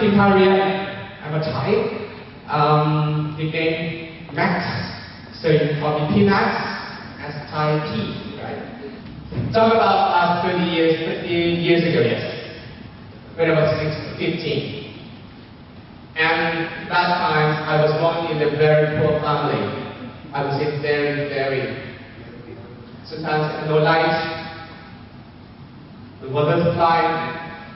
Italian, I'm a Thai. Nickname Max, so you can call me Peanuts as Thai P, right? Talk about last 20 years ago, yes, when I was 15. And that time I was born in a very poor family. I would say very, sometimes no light. The water supply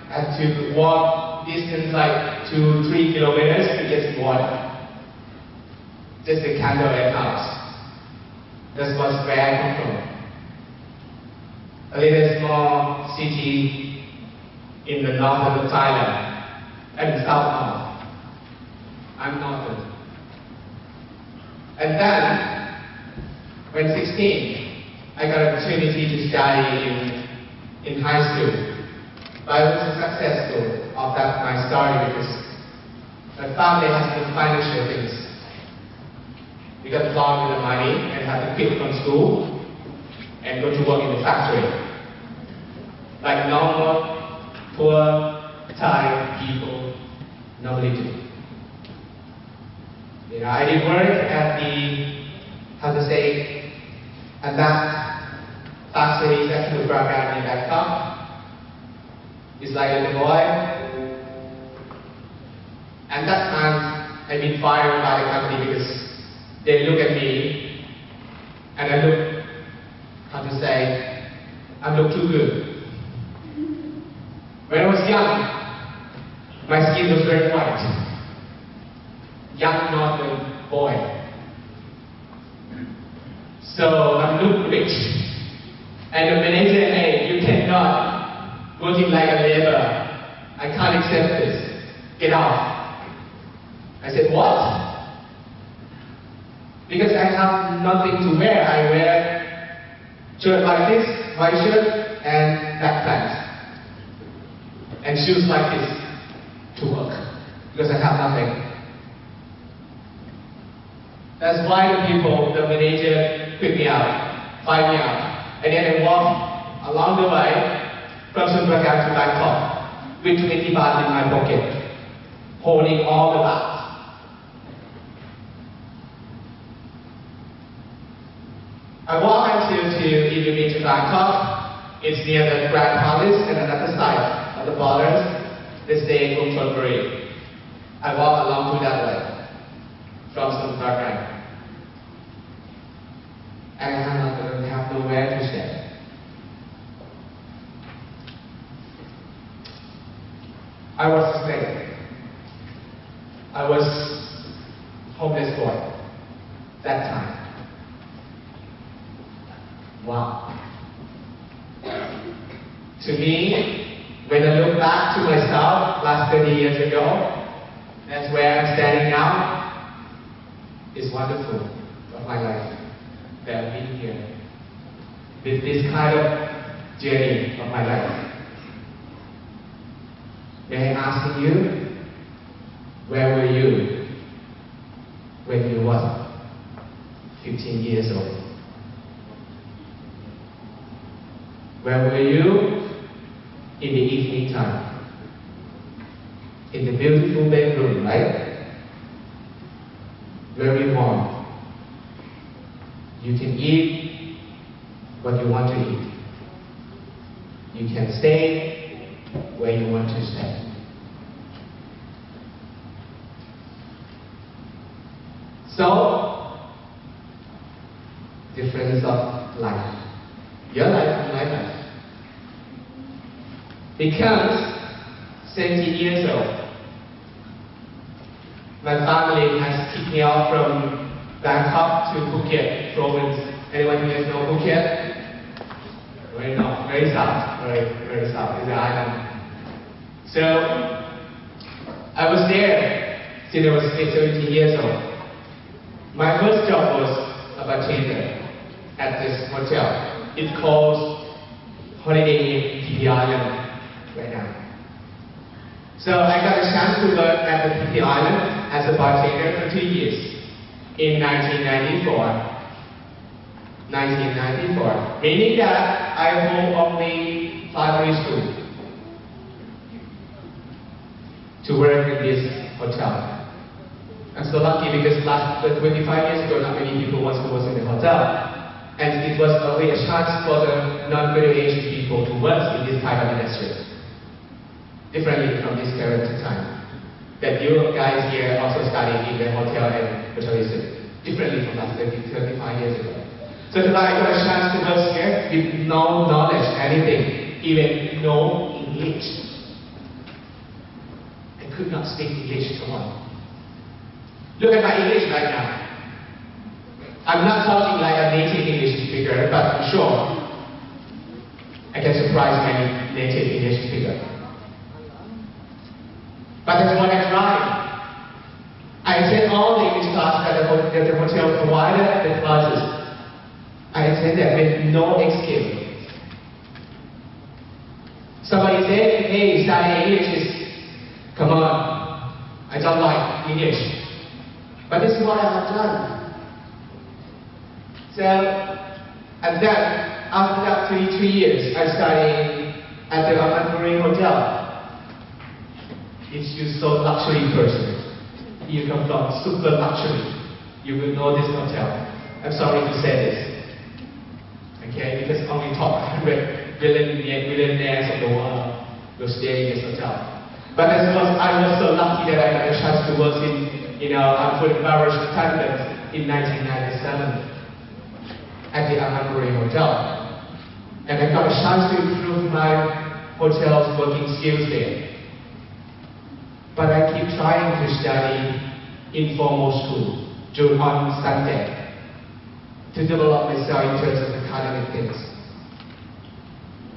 had to walk distance like 2-3 kilometers to get water. Just a candle and house. That's where I come from. A little small city in the north of Thailand and south north. I'm northern. And then, when 16, I got an opportunity to study in high school. But I was successful of that my story because my family has some financial things. We got lost with the money and had to quit from school and go to work in the factory. Like normal, poor Thai people normally do. You know, I did work at at that factory sexual program in Bangkok. It's like a little boy. And that time, I've been fired by the company because they look at me and I look, I look too good. When I was young, my skin was very white. Young northern boy. So I look rich. And the manager said, hey, you cannot working like a laborer. I can't accept this. Get out. I said, what? Because I have nothing to wear. I wear shirt like this, white shirt, and black pants. And shoes like this to work. Because I have nothing. That's why the manager quit me out, fired me out. And then I walked along the way from Sumbaca to Bangkok with 20 baht in my pocket, holding all the bags. I walked until to Bangkok. It's near the Grand Palace and another side of the borders. They stay in Chonburi. I walk along to that way from Sumbaca. And I have nowhere to stay. I was a slave. I was homeless boy that time. Wow. To me, when I look back to myself last 30 years ago, that's where I'm standing now. It's wonderful of my life. That I've been here with this kind of journey of my life. May I ask you, where were you when you were 15 years old? Where were you in the evening time? In the beautiful bedroom, right? Very warm. You can eat what you want to eat. You can stay where you want to stay. So, difference of life. Your life and my life. Because 70 years old, my family has kicked me out from Bangkok to Phuket province. Anyone here know Phuket? Very south, very south is the island. So I was there since I was 17 years old. My first job was a bartender at this hotel. It's called Holiday Inn PP Island right now. So I got a chance to work at the PP Island as a bartender for 2 years. In 1994, meaning that I hold only primary school. to work in this hotel. I'm so lucky because last 25 years ago, not many people want to work in the hotel. And it was only a chance for the non-graduate people to work in this type of industry. Differently from this current time. That you guys here also studying in the hotel and tourism. Differently from last 35 years ago. So tonight I got a chance to work here with no knowledge, anything, even no English. I could not speak English, come on. Look at my English right now. I'm not talking like a native English speaker, but I'm sure I can surprise many native English speakers. But that's what I tried. I attend all the English classes that the hotel provided the classes. I attended with no excuse. Somebody said, hey, studying English is, come on, I don't like English. But this is what I have done. So, and then, after that 3 years, I studied at the Marine Hotel. If you're so luxury person, you come from super luxury, you will know this hotel. I'm sorry to say this. Okay, because only top 100 billionaires of the world will stay in this hotel. But I was so lucky that I got a chance to work in, food and beverage attendant in 1997 at the Marine Hotel. And I got a chance to improve my hotel's working skills there. But I keep trying to study informal school on Sunday to develop myself in terms of academic things.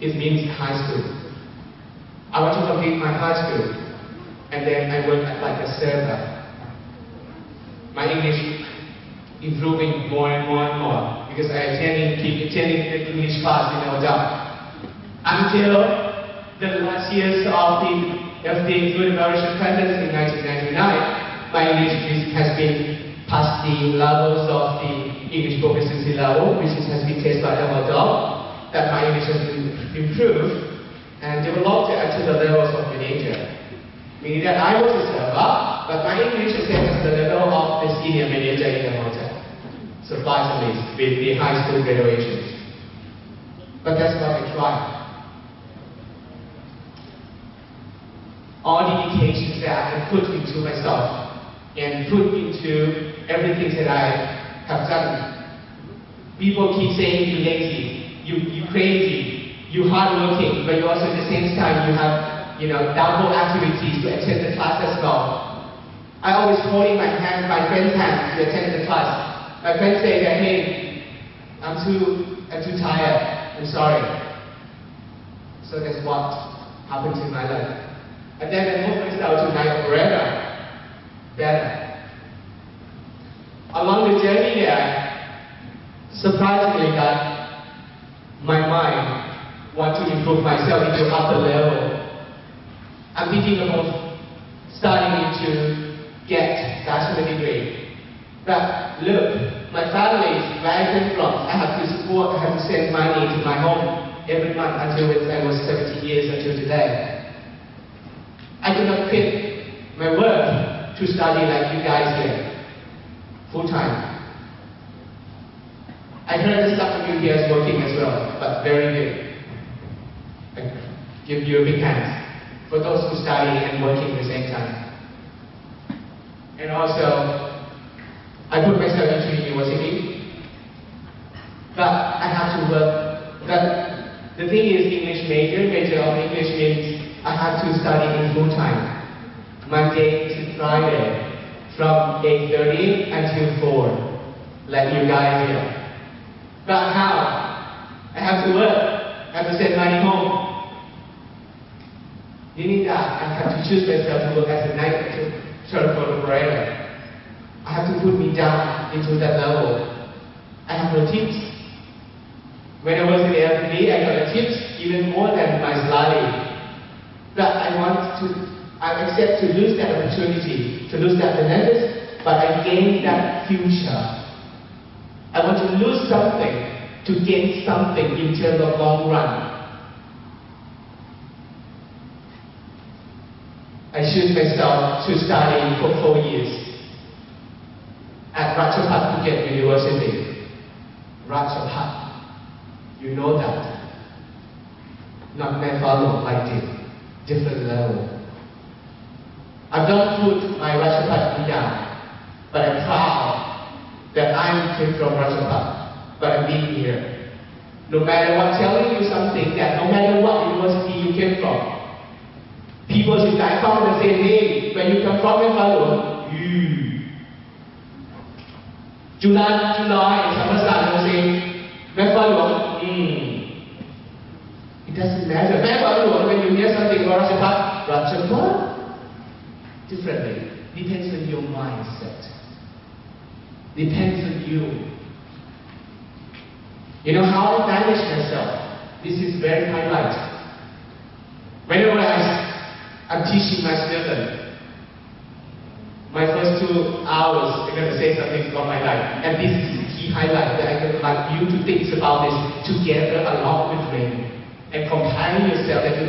It means high school. I want to complete my high school, and then I work like a server. My English improving more and more and more because I keep attending the English class in the hotel. Until the last years of the food and beverage attendance in 1999, my English has been past the levels of the English proficiency level, which has been tested by the hotel, that my English has been improved and developed to the levels of manager. Meaning that I was a server, but my English is at the level of the senior manager in the hotel. Surprisingly, with the high school graduations. But that's what I tried. All the dedications that I have put into myself and put into everything that I have done. People keep saying you lazy, you crazy, you hardworking, but you also at the same time you have double activities to attend the class as well. I always holding my friend's hand to attend the class. My friends say that, hey, I'm too tired, I'm sorry. So that's what happened in my life. And then I moved myself to night operator, better. Along the journey there, surprisingly that my mind wants to improve myself into upper level. I'm thinking about studying to get bachelor degree. But look, my family, where I came from, I have to support, I have to send money to my home every month until I was 17 years until today. I could not quit my work to study like you guys here, full time. I heard that some of you here is working as well, but very good. I give you a big hand for those who study and working at the same time. And also, I put myself into university, but I have to work. But the thing is, major of English means I have to study in full time, Monday to Friday, from 8:30 until 4, like you guys here. But how? I have to work, I have to send money home. Meaning that I have to choose myself to work as a night transport operator. I have to put me down into that level. I have no tips. When I was in the LPD, I got a tips even more than my salary. But I accept to lose that opportunity, to lose that benefits, but I gain that future. I want to lose something to gain something in terms of long run. I choose myself to study for 4 years at Ratchapat Phuket University. Ratchapat, you know that. Not my father like it, different level. I don't put my Ratchapat down, but I'm proud that I came from Ratchapat, but I'm being here. No matter what, telling you something that no matter what university you came from, people in Bangkok will say, hey, when you come from MFU, July, and Thammasat will say, MFU, it doesn't matter. MFU, when you hear something about Ratchapat, differently. Depends on your mindset. Depends on you. You know how I manage myself? This is very highlight. Whenever I'm teaching my students, my first 2 hours, I'm going to say something about my life. And this is the key highlight that I would like you to think about this together along with me. And comparing yourself that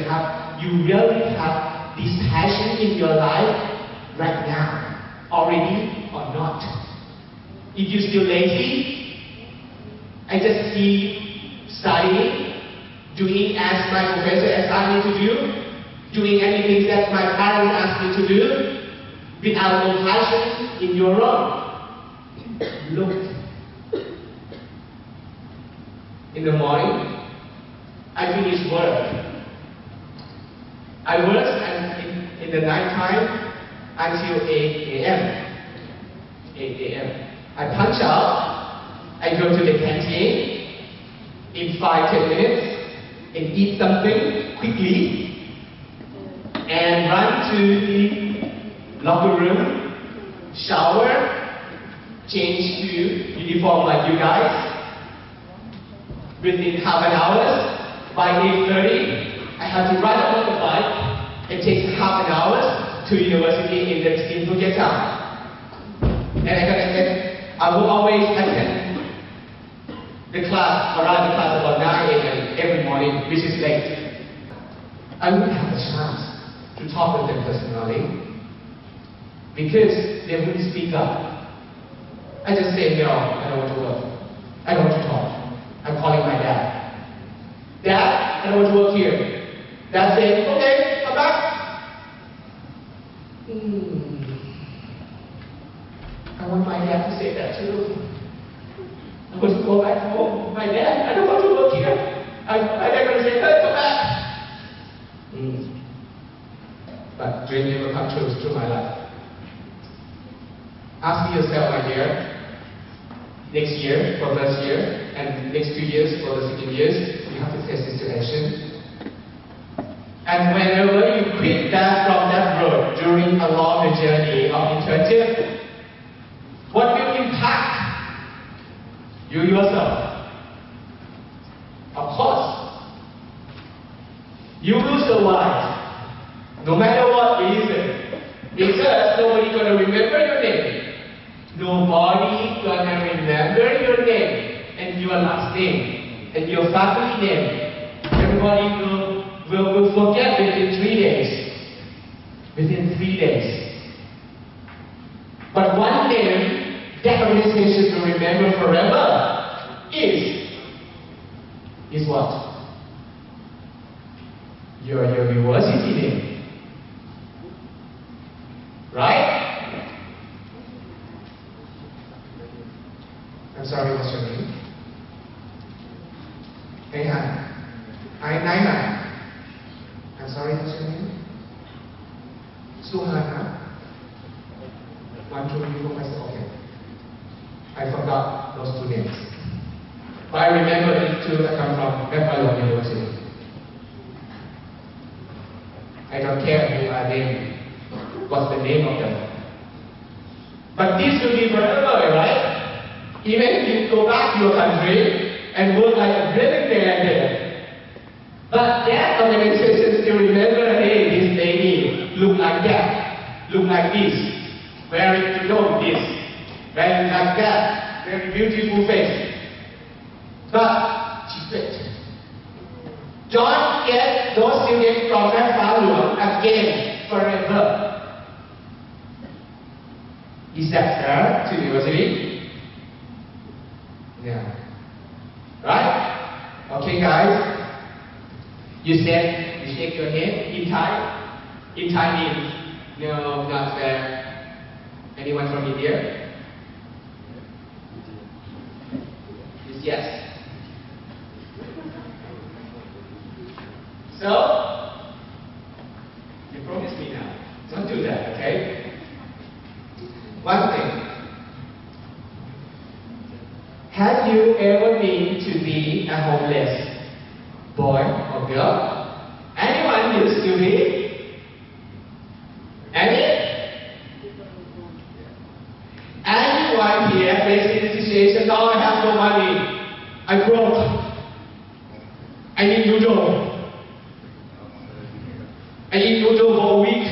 you really have this passion in your life right now, already or not. If you're still lazy, I just keep studying, doing as my professor asked me to do, doing anything that my parents asked me to do, without no passion in your own. Look. In the morning, I finish work. I work in the night time until 8 a.m. 8 a.m. I punch out. I go to the canteen in 5-10 minutes and eat something quickly and run to the locker room, shower, change to uniform like you guys. Within half an hour, by 8:30, I have to ride a motorbike. It takes half an hour to university in Phuket town. And I will always attend arrive the class about 9 a.m. every morning, which is late. I wouldn't have a chance to talk with them personally because they wouldn't speak up. I just say, no, I don't want to work. I don't want to talk. I'm calling my dad. Dad, I don't want to work here. Dad said, okay, come back. I want my dad to say that too. I want to go back home. My dad, I don't want to work here. My dad going to say, hey, come back. But dream never come true through my life. Ask yourself my year, next year for first year, and next 2 years for the second years, you have to face this situation. And whenever you quit that from that road during along the journey of internship, what will impact you yourself? Of course, you will survive, no matter what reason, because nobody gonna remember your name. Nobody gonna remember your name and your last name and your family name. Everybody will forget within 3 days. Within 3 days. But one name that organization will remember forever is what? Your university name. Right? I'm sorry, what's your name? Hey, hi. Nine. I'm sorry, what's your name? Suhana. 1, 2, 3, 4, 5, 6. Okay. I forgot those 2 names. But I remember these 2 that come from MFU University. I don't care who are named, what's the name of them. But this will be forever, right? Even if you go back to your country and work like a billionaire, but that organization still remember, hey, this lady look like that, look like this, wearing this, wearing like that, very beautiful face. But she quit. Don't get those students from MFU again forever. Is that fair to the university? Yeah. Right? Okay, guys. You said, you shake your head. In Thai? In Thai means, no, not fair. Anyone from India? Yes. So, you promise me now. Don't do that, okay? One thing. Have you ever been to be a homeless boy or girl? Anyone used to be? Any? Anyone here facing the situation, now I have no money. I broke. I need noodle. I eat noodle for a week.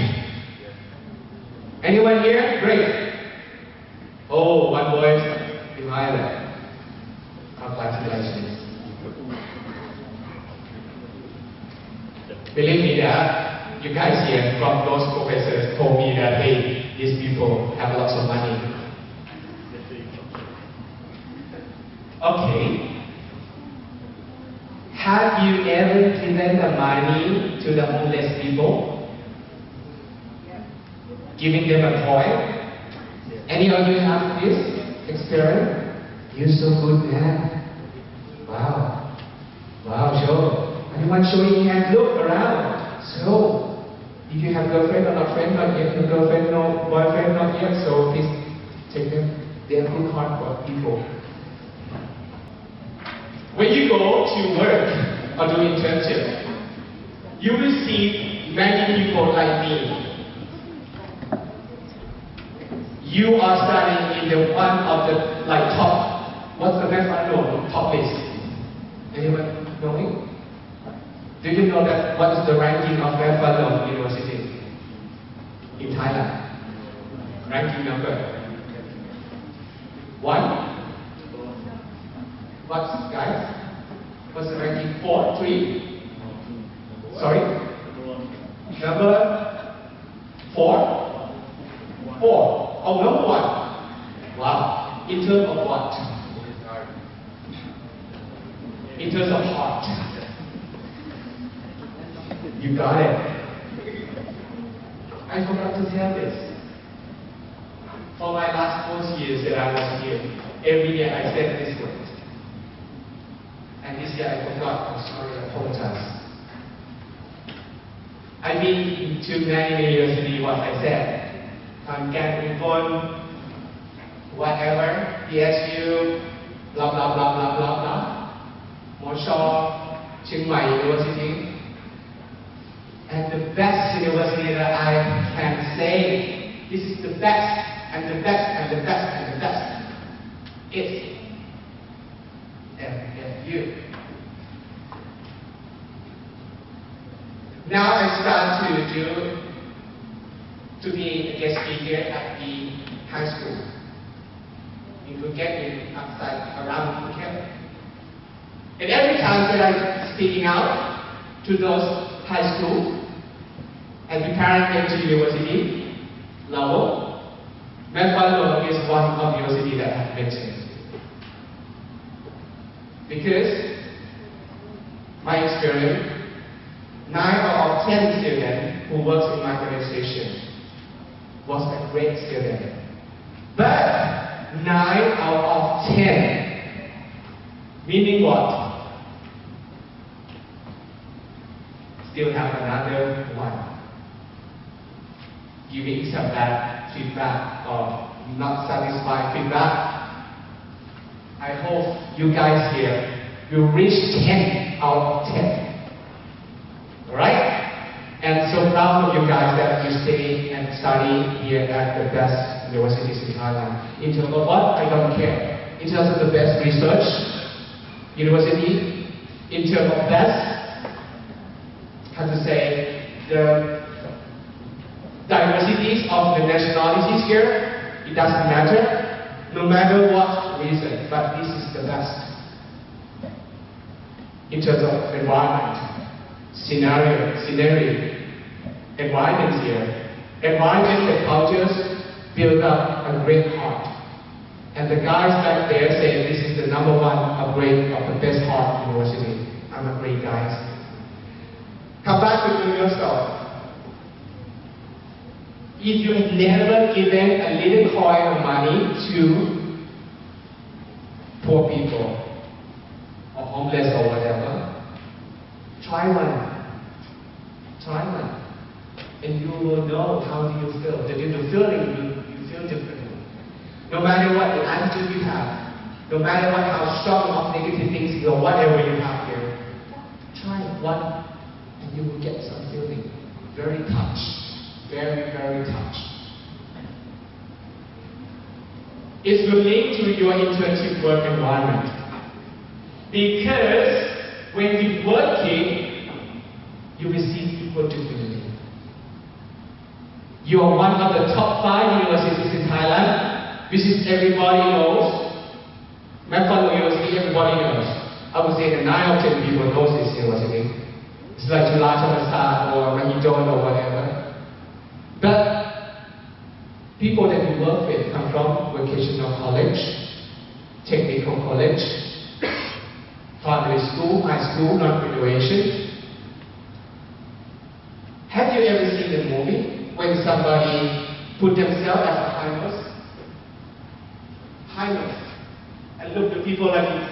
Anyone here? Great. Oh, one boy behind that. Congratulations. Believe me that you guys here from those professors told me that hey, these people have lots of money. Okay. Have you ever given the money to the homeless people? Giving them a toy? Any of you have this experience? You're so good, man. Wow. Wow, show. Anyone showing hands? Look around. So, if you have girlfriend or not friend, not yet, no girlfriend, no boyfriend, not yet, so please take them. They are good heart for people. When you go to work or do internship, you will see many people like me. You are studying in the one of the top. What's the best I know? Top list. Anyone knowing? Do you know that what is the ranking of Buffalo University in Thailand? Ranking number 1. What's, guys? What's the ranking? 4, 3? Sorry? Number 4? 4. Oh, number 1. Wow. In terms of what? In terms of heart. You got it. I forgot to tell this. For my last 4 years that I was here, every year I said this word. And this year I forgot. I'm sorry, I apologize. I've been to many universities, what I said. Whatever, PSU, blah blah blah blah blah blah. Moshaw, Chiang Mai University. And the best university that I can say, this is the best, and the best, and the best, and the best, is MFU. Now I start to be a guest speaker at the high school in Phuket, outside around Phuket. And every time that I'm speaking out to those high schools and preparing them to university level, MFU is one of the university that I have mentioned. Because my experience, 9 out of 10 students who works in my organization was a great student. But 9 out of 10, meaning what? Still have another one. Giving some bad feedback or not satisfied feedback. I hope you guys here will reach 10 out of 10. Alright? And so proud of you guys that you stay and study here at the best universities in Thailand. In terms of what? I don't care. In terms of the best research university, in terms of best, how to say, the diversities of the nationalities here, it doesn't matter, no matter what reason, but this is the best. In terms of environment, scenario, environments here, environment and cultures, build up a great heart. And the guys back there say this is the #1 upgrade of the best heart university. I'm a great guy. Come back to do yourself. If you have never given a little coin of money to poor people or homeless or whatever, try one. Try one. And you will know how do you feel. The feeling you feel differently. No matter what the attitude you have, no matter how strong of negative things or whatever you have here, try one and you will get some feeling. Very touched. Very, very touched. It's related to your internship work environment. Because when you're working, you will see people differently. You are one of the top 5 universities in Thailand, which is everybody knows. MFU University, everybody knows. I would say that 9 or 10 people knows this university. It's like July Thammasat or Mahidol or whatever. But people that you work with come from vocational college, technical college, primary school, high school, non-graduation. Have you ever seen the movie when somebody put themselves as a highness? Highness. And look at people like this.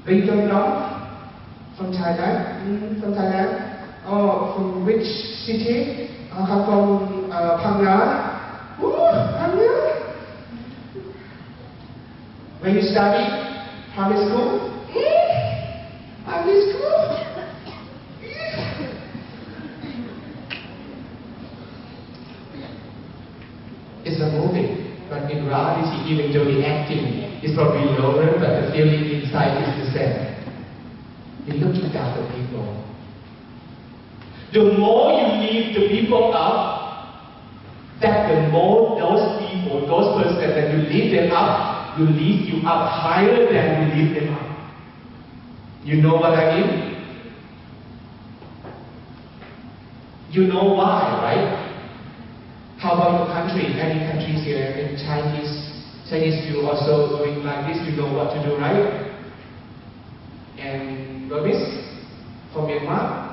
Where you come from? From Thailand? From Thailand? Oh, from which city? I come from Phang Nga. Phang Nga. Where you study? Primary school? Primary school? It's a movie, but in reality, even though the acting is probably lower, but the feeling inside is the same. You're looking down the people. The more you lift the people up, that the more those people, those persons that you lift them up, will lift you up higher than you lift them up. You know what I mean? You know why, right? How about your country? Any countries here in Chinese you also doing like this, you know what to do, right? And Burmese, from Myanmar,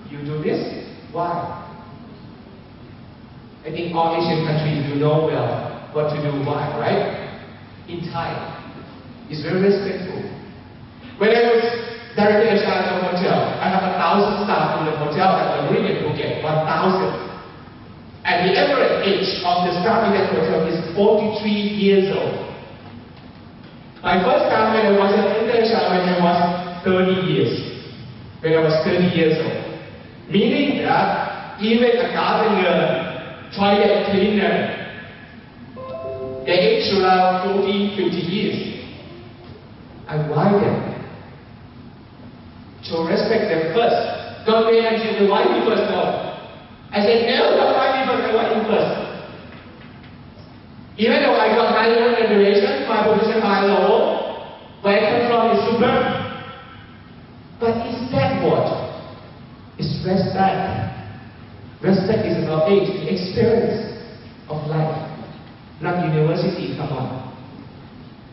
you do this. Why? I think all Asian countries you know well what to do, why, right? In Thai, it's very respectful. When I was director HR at a hotel, I have 1,000 staff in the hotel at the Marine in Phuket, 1,000. And the average age of the staff in that hotel is 43 years old. My first time when I was an intern when I was 30 years. When I was 30 years old. Meaning that even a gardener, toilet cleaner, they age around 40, 50 years. I why them? To respect them first. Don't wait until the white people first know. I said, no, don't white people, I want you first. Even though I got higher graduation, my position high low, where I come from is super. But is that what? It's respect. Respect is about age, experience of life. Not university, come on.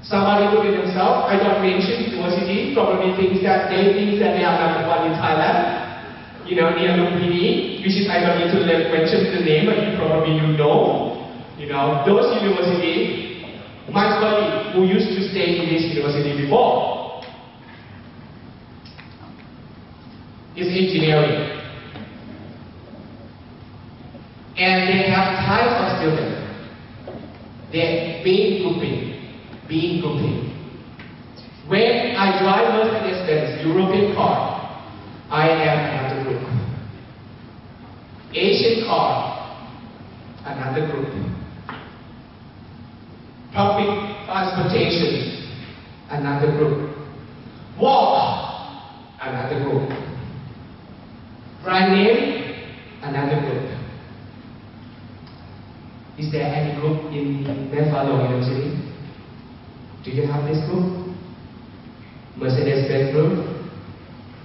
Somebody look at themselves, I don't mention university, probably thinks that they are #1 in Thailand. You know, near Lumpini, which is I don't need to mention the name, but you know. You know, those universities, my colleague who used to stay in this university before is engineering. And they have types of students. They're being grouping. When I drive Mercedes-Benz European car, I am another group. Asian car, another group. Public transportation, another group. Walk, another group. Brand name, another group. Is there any group in MFU University? Do you have this group? Mercedes-Benz group?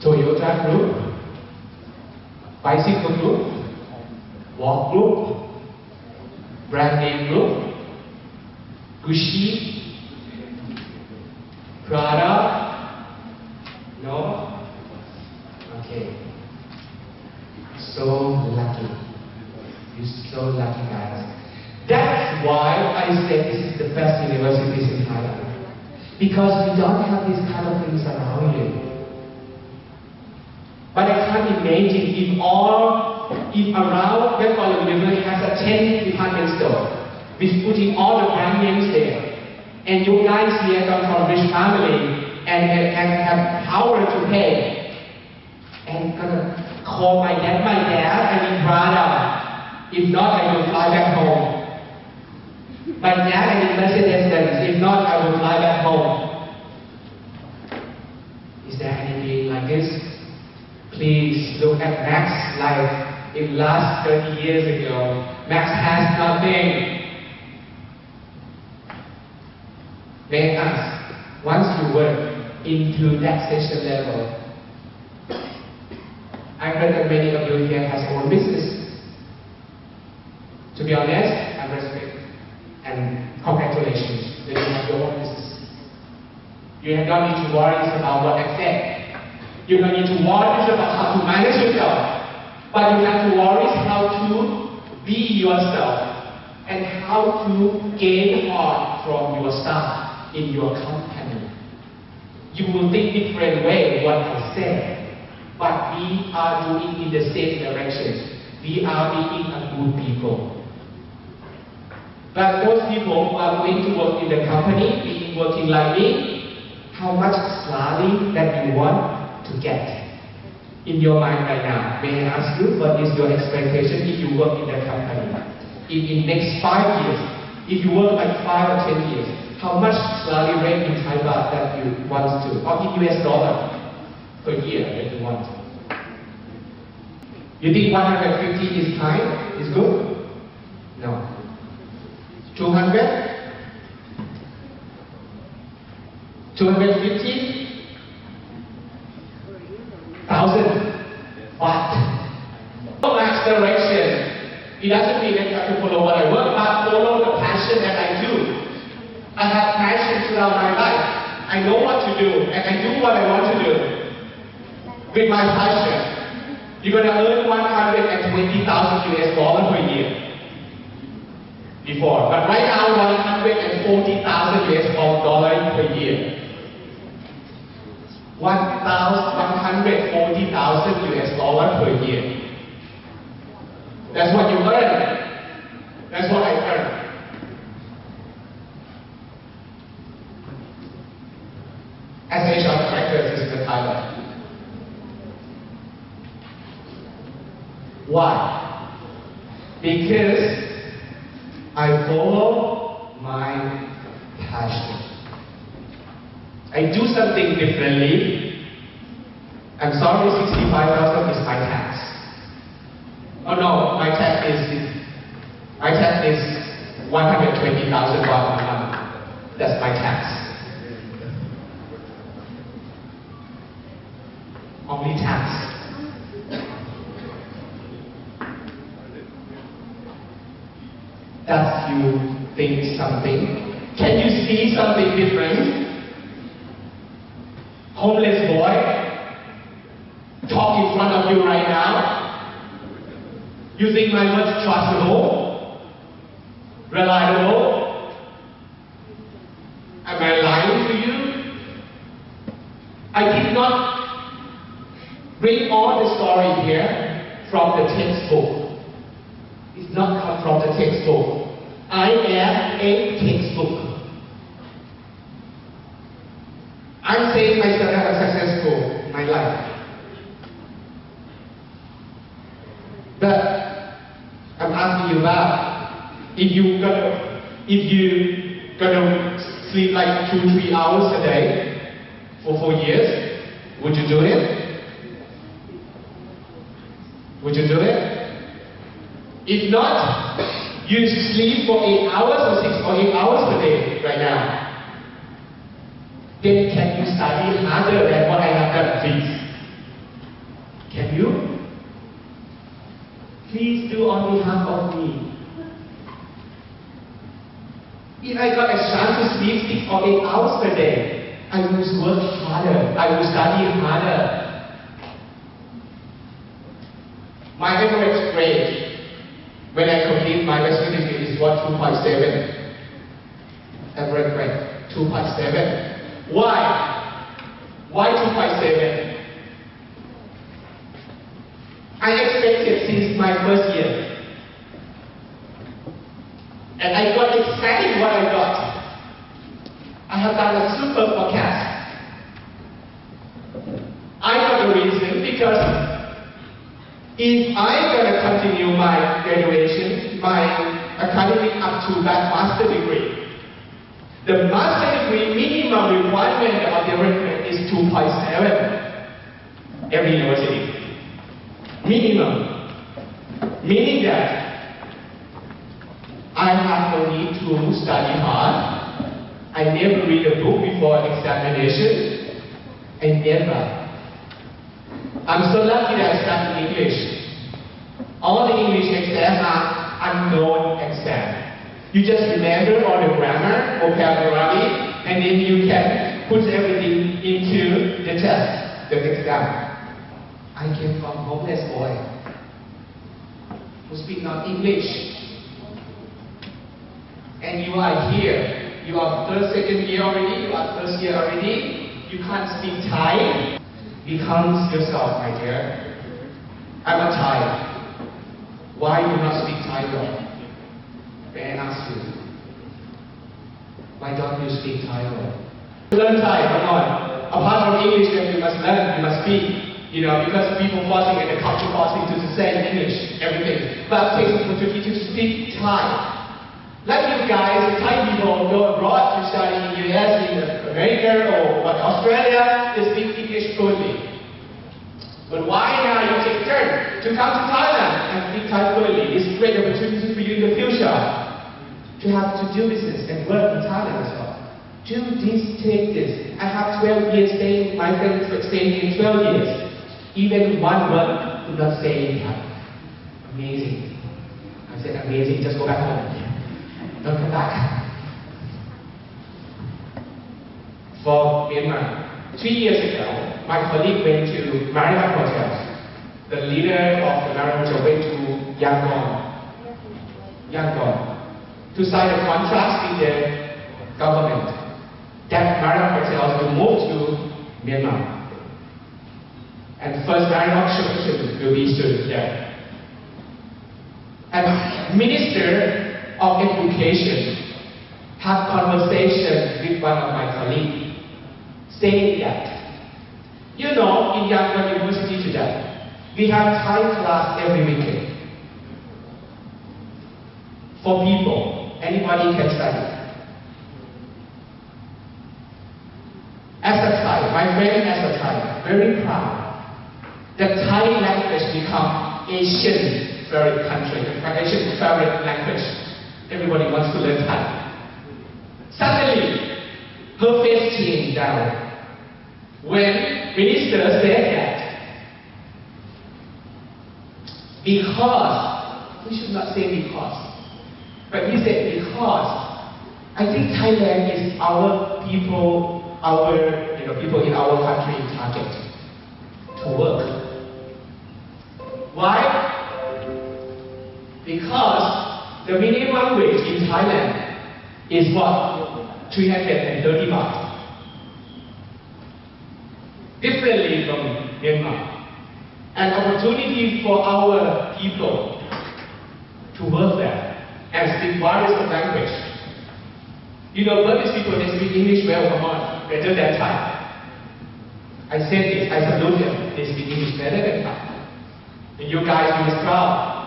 Toyota Prada group, bicycle group, walk group, brand name group, Gucci, Prada, no? Okay. So lucky. You're so lucky, guys. That's why I said this is the best universities in Thailand. Because we don't have these kind of things around you. But I can't imagine if around Bengal University has a 10 department store with putting all the brand names there, and you guys here come from rich family and have power to pay, and gonna call my dad, I need Prada. If not, I will fly back home. My dad, I need Mercedes-Benz. If not, I will fly back home. Is there anything like this? Please look at Max's life in last 30 years ago. Max has nothing. Let us, once you work into taxation level, I heard that many of you here has own business. To be honest, I respect and congratulations that you have your own business. You have not need to worry about what I said. You don't need to worry about how to manage yourself, but you have to worry how to be yourself and how to gain heart from your staff in your company. You will think different way what I said, but we are doing in the same direction. We are being a good people. But most people who are going to work in the company, being working like me, how much salary that you want to get in your mind right now? May I ask you, what is your expectation if you work in the company? In next 5 years, if you work like 5 or 10 years, how much salary rate in Thai baht that you want to, or in US dollar per year that you want? You think 150 is high, is good? No. 200? 250? 1,000 baht. Max direction. It doesn't mean that you have to follow what I work, but follow the passion that I do. I have passion throughout my life. I know what to do, and I do what I want to do with my passion. You're going to earn 120,000 US dollar per year. Before, but right now 140,000 US dollar per year. 140,000 US dollar per year. That's what you earn. That's what I earn. As a HR director in Thailand. Why? Because I follow my passion. I do something differently. I'm sorry, 65,000 is my tax. Oh no, my tax is 120,000 baht a month. That's my tax. Only tax. Does you think something? Can you see something different? Homeless boy talk in front of you right now. You think my words trustable? Reliable? Am I lying to you? I did not bring all the story here from the textbook. It's not come from the textbook. I am a textbook. I'm saying myself that I'm successful in my life. But I'm asking you about if you gonna sleep like 2-3 hours a day for 4 years, would you do it? Would you do it? If not, you sleep for 8 hours or 6 or 8 hours per day right now. Then can you study harder than what I have done, please? Can you? Please do on behalf of me. If I got a chance to sleep 6 or 8 hours per day, I will work harder. I will study harder. My average grade when I complete my bachelor degree is 2.7. Average grade 2.7. Why? Why 2.7? I expected since my first year. And I got exactly what I got. I have done a super forecast. I got the reason because if I'm going to continue my graduation, my academic up to that master degree, the master degree minimum requirement of the requirement is 2.7 every university. Minimum. Meaning that I have no need to study hard. I never read a book before examination. I'm so lucky that I studied English. All the English exams are unknown exams. You just remember all the grammar, vocabulary, and then you can put everything into the test, the exam. I came from homeless boy who speak not English. And you are here. You are second year already. You are first year already. You can't speak Thai. Become yourself, my dear. I'm a Thai. Why do you not speak Thai well? May I ask you? Why don't you speak Thai well? Learn Thai, come on. Apart from English, then you must learn. You must speak. You know, because people forcing and the culture forcing to say English, everything. But take the opportunity to speak Thai. Like you guys, Thai people go abroad to study in the US, in America, or Australia, they speak English fluently. But why now you take turn to come to Thailand and speak Thai fluently? It's a great opportunity for you in the future to have to do business and work in Thailand as well. Do this, take this. I have 12 years staying, my friends staying in 12 years. Even one word do not say in Thai. Amazing. I said amazing, just go back home. Don't come back. For Myanmar, 3 years ago, my colleague went to Marriott Hotels. The leader of the Marriott Hotel went to Yangon, to sign a contract with the government. That Marriott Hotels will move to Myanmar. And first Marriott Hotel will be soon there. And Minister of Education had conversation with one of my colleagues, saying that, you know, in Yangon University today, we have Thai class every weekend. For people, anybody can study. As a Thai, my friend as a Thai, very proud that Thai language become Asian favorite country, Asian favorite language. Everybody wants to learn Thai. Suddenly, her face changed down when minister said that because, we should not say because, but he said because I think Thailand is our people, people in our country target to work. Why? Because the minimum wage in Thailand is what? 330 baht. Differently from Myanmar. An opportunity for our people to work there and speak various languages. You know, Burmese people, they speak English well, come on, better than Thai. I said this, I salute them, they speak English better than Thai. And you guys, you must proud.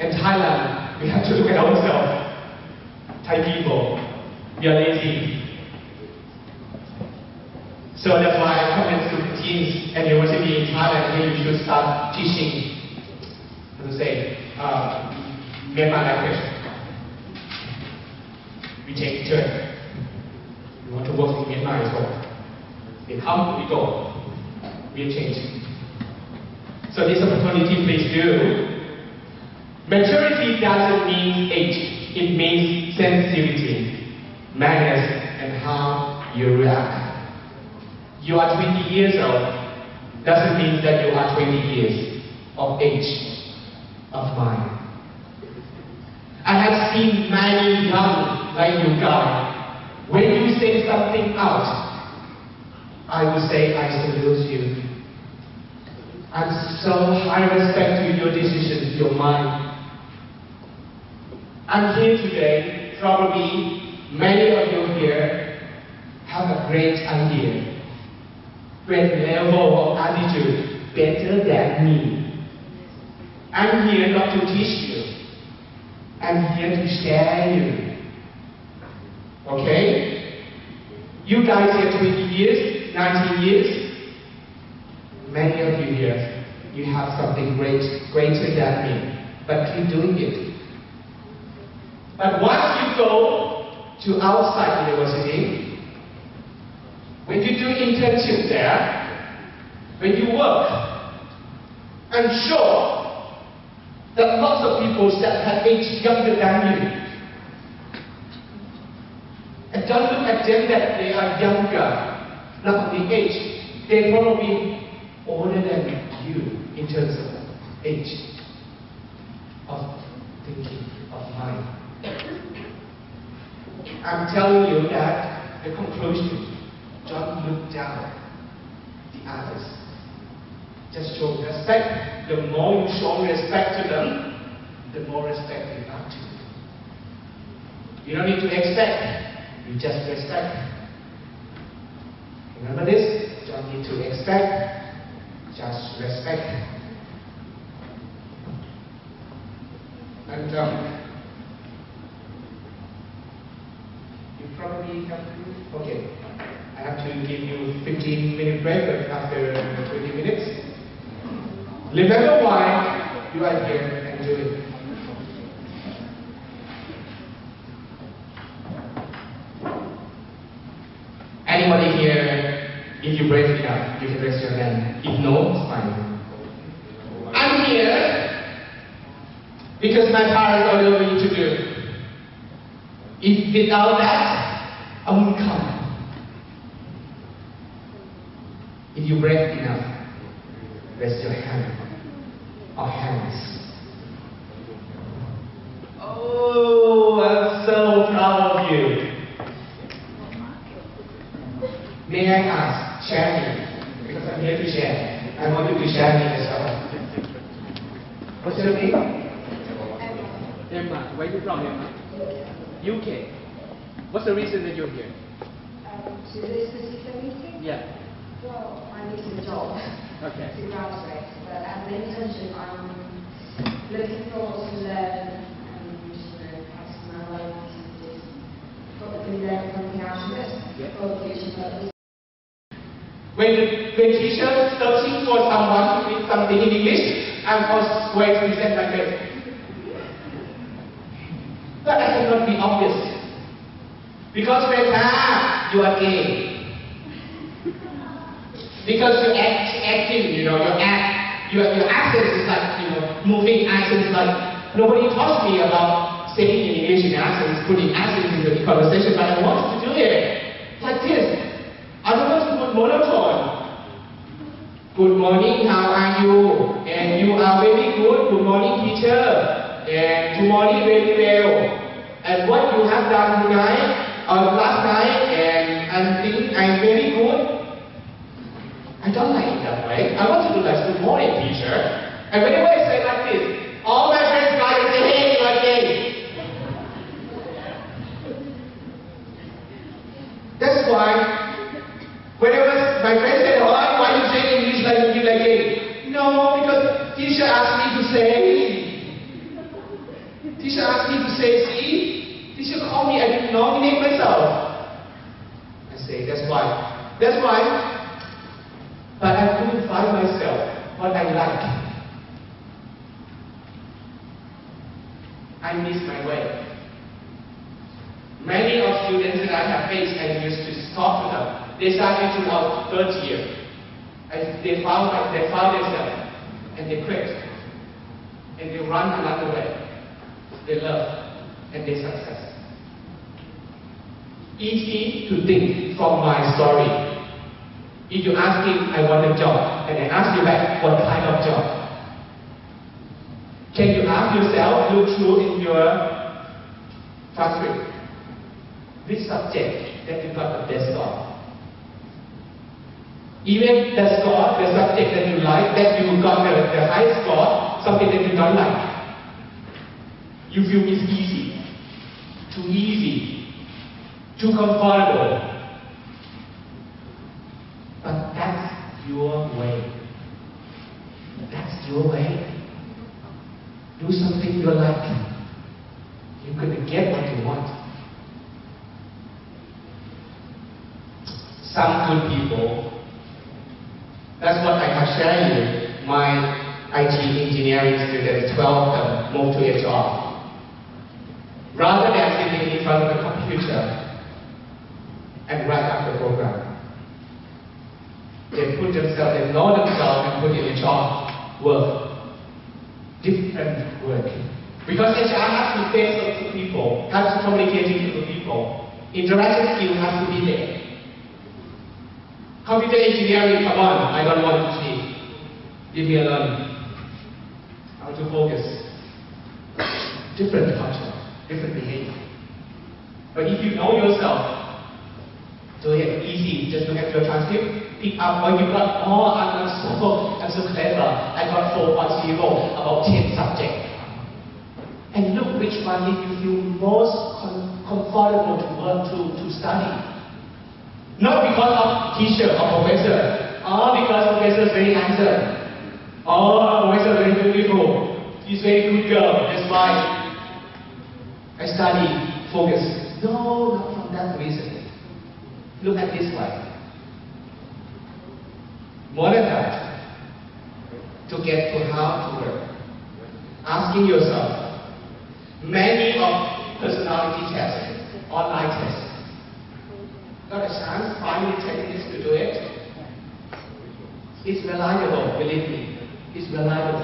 In Thailand, we have to look at ourselves. Thai people, we are lazy. So that's why I comment to teens and university in Thailand, hey, you should start teaching, how to say, Myanmar language. We take turn. We want to work in Myanmar as well. They come, we go. We change. So this opportunity, please do. Maturity doesn't mean age. It means sensitivity, manners, and how you react. You are 20 years old. Doesn't mean that you are 20 years of age of mind. I have seen many young like you guys. When you say something out, I will say I salute you. I'm so high respect to your decisions, your mind. I'm here today. Probably many of you here have a great idea, great level of attitude, better than me. I'm here not to teach you. I'm here to share you. Okay? You guys here 20 years, 19 years. Many of you here, you have something greater than me. But keep doing it. But once you go to outside university, when you do internship there, when you work, I'm sure that lots of people that have age younger than you. And don't look at them that they are younger, not only age, they're probably older than you in terms of age, of thinking, of mind. I'm telling you that the conclusion, don't look down the others. Just show respect. The more you show respect to them, the more respect you have to them. You don't need to expect, you just respect. Remember this? Don't need to expect, just respect. And you probably have to, okay, I have to give you 15-minute break after 20 minutes. Remember why you are here and do it. Anybody here, if you break it up, you can raise your hand. If no, it's fine. I'm here because my parents ordered me to do. If without that, I wouldn't come. If you break enough, raise your hand or hands. Oh, I'm so proud of you. May I ask, share me, because I'm here to share. I want you to share me as well. What's your name? Emma. Where are you from, Emma? UK. What's the reason that you're here? To this particular meeting? Yeah. Well, I need a job Okay. to graduate, but as an internship, I'm looking forward to learn and have some life activities. Probably learn something out of it for the future purpose. When teacher searching for someone to read something in English, I'm always present like this. But that cannot be obvious. Because Reta, you are gay. Because you acting, your accent is like, moving accents like, nobody taught me about saying in English in accents, putting accents in the conversation, but I want to do it. Like this. I don't want to put monotone. Good morning, how are you? And you are very good. Good morning, teacher. And tomorrow very well. And what you have done tonight or last night, and I think I'm very good. I don't like it that way. I want to do like good morning, teacher. And whenever I say like this, all my friends got to say, hey, you are gay. That's why. Whenever my friend said, oh, why you say English like you like gay? No, because teacher asked me to say. Teacher asked me to say, see? Teacher called me, I didn't nominate myself. I say, that's why. That's why. But I couldn't find myself what I like. I miss my way. Many of students that I have faced and used to talk to them, they started throughout third year. They found themselves. and they quit. And they run another way. They love and they success. Easy to think from my story. If you ask him, I want a job, and I ask you back, what kind of job? Can you ask yourself, look through in your transcript, which subject that you got the best score? Even the score, the subject that you like, that you got the highest score, something that you don't like. You feel it's easy, too comfortable. But that's your way. That's your way. Do something you like. You're going to get what you want. Some good people. That's what I have shared you. My IT engineering student, 12 of them, moved to a job. Rather than sitting in front of the computer and write up the program, they put themselves, they know themselves and put in a job, work. Different work. Because HR has to face with people, has to communicate with people. Interaction skill has to be there. Computer engineering, come on, I don't want to see. Leave me alone. How to focus. Different culture, different behavior. But if you know yourself, do it easy, just look at your transcript. Pick up what you got. Oh, I'm so clever. I got 4.0 about 10 subjects. And look which one if you feel most comfortable to work to study. Not because of teacher or professor. Or because professor is very handsome. Or professor is very beautiful. She's a very good girl. That's why I study, focus. No, not from that reason. Look at this one. More than that, to get to how to work. Asking yourself, many of personality tests, online tests, got a chance, 5 minutes, 10 minutes to do it. It's reliable, believe me. It's reliable.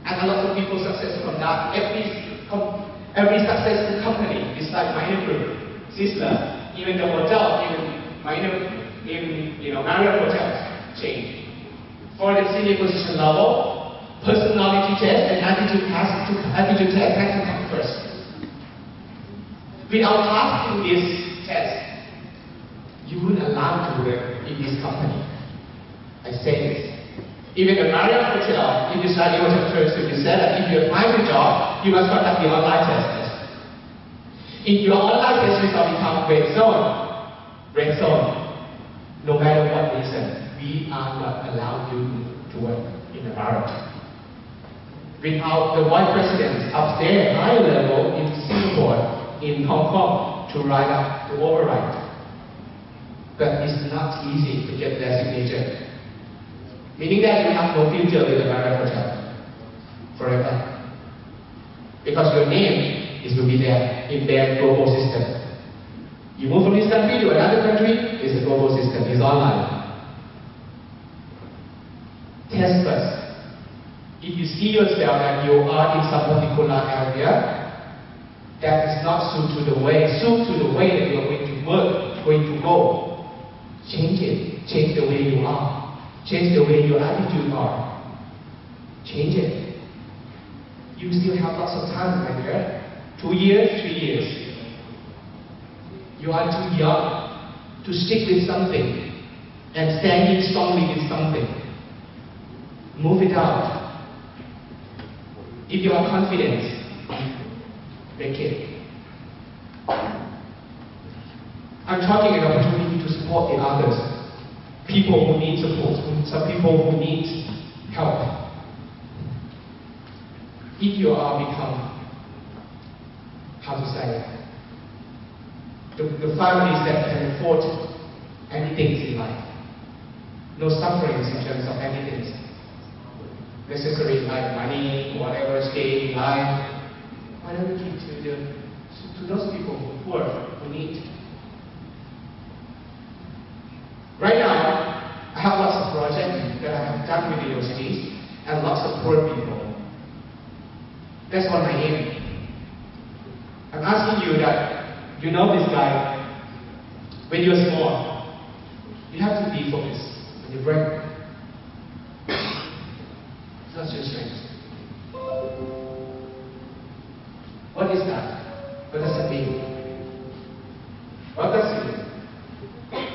And a lot of people success from that. Every successful company is like minor group, Sizzler, even the hotel, even minor, Marriott hotels change. For the senior position level, personality test and attitude test has to come first. Without passing this test, you wouldn't allow to work in this company. I say this. Even the Marriott hotel, if you study hotel first, if you said that if you apply for a job, you must conduct the online test. If your online test result becomes red zone, no matter what reason, we are not allowed you to work in the Marriott. Without the vice presidents up there, high level in Singapore, in Hong Kong, to write up, to override. But it's not easy to get their signature. Meaning that you have no future with the Marriott Hotel forever. Because your name is to be there in their global system. You move from this country to another country, it's a global system, it's online. Test first. If you see yourself that you are in some particular area that is not suit to the way that you are going to work, going to go, change it. Change the way you are. Change the way your attitude are. Change it. You still have lots of time, my dear. 2 years, 3 years. You are too young to stick with something and standing strongly with something. Move it out. If you are confident, make it. I'm talking an opportunity to support the others. People who need support, some people who need help. If you are become, how to say, the families that can afford anything in life, no sufferings in terms of anything necessary like money, whatever stay in life, why don't we give to those people who are poor, who need. Right now, I have lots of projects that I have done with universities and lots of poor people. That's what my aim. I'm asking you that, you know this guy, when you're small, you have to be focused on your brain. It's not your strength. What is that? What does it mean? What does it mean?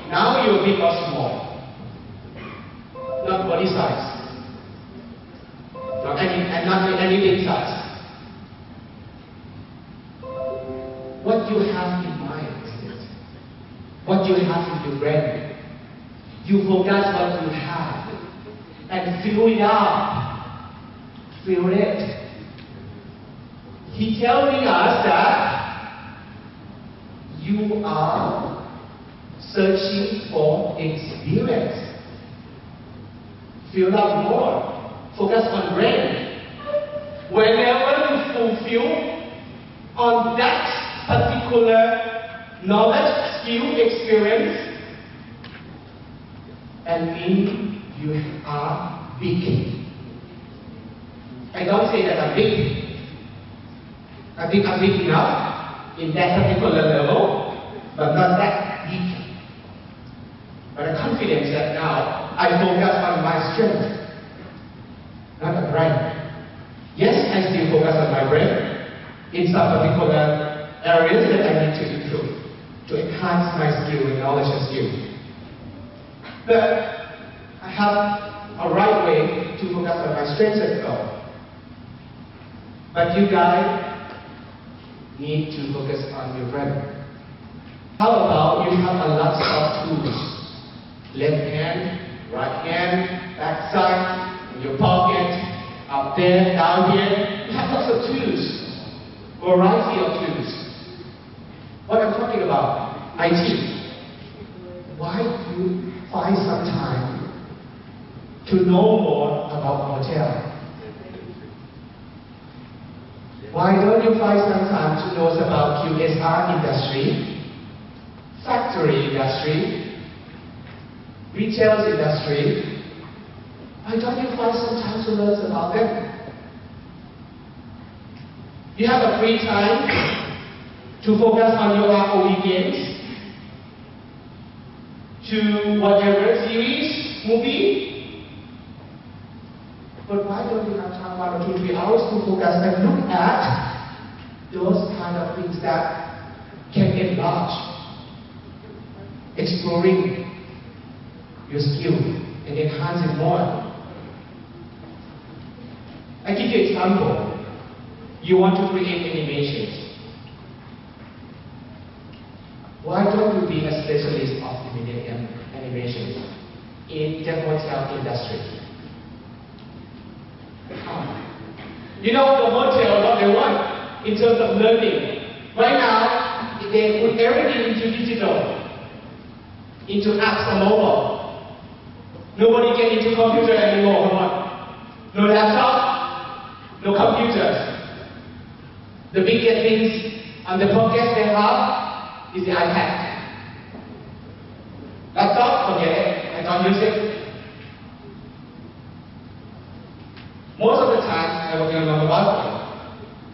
Now you're big or small, not body size, not any big size. What you have in mind is it? What you have in your brain. You focus what you have and fill it up. Fill it. He telling us that you are searching for experience. Fill up more. Focus on brain. Whenever you fulfill on that particular knowledge, skill, experience, and mean you are big. I don't say that I'm big. I think I'm big enough in that particular level, but not that big. But I'm confident that now I focus on my strength, not the brain. Yes, I still focus on my brain in some particular areas that I need to improve, to enhance my skill and knowledge and skill. But I have a right way to focus on my strengths as well. But you guys need to focus on your brain. How about you have a lot of tools? Left hand, right hand, back side, in your pocket, up there, down here. You have lots of tools, variety of tools. What I'm talking about, IT. Why do you find some time to know more about hotel? Why don't you find some time to know about QSR industry, factory industry, retail industry? Why don't you find some time to learn about them? You have a free time to focus on your ROE games, to whatever series, movie. But why don't you have time 1 or 2, 3 hours to focus and look at those kind of things that can enlarge, exploring your skill and enhance it more? I give you an example. You want to create animations. Why don't you be a specialist of animations in the hotel industry? You know the hotel, what they want in terms of learning. Right now, they put everything into digital, into apps on mobile. Nobody get into computer anymore. Come on. No laptop, no computers. The biggest things on the pocket they have is the iPad. Laptop, forget it. I don't use it. Most of the time, I'm working on my mobile.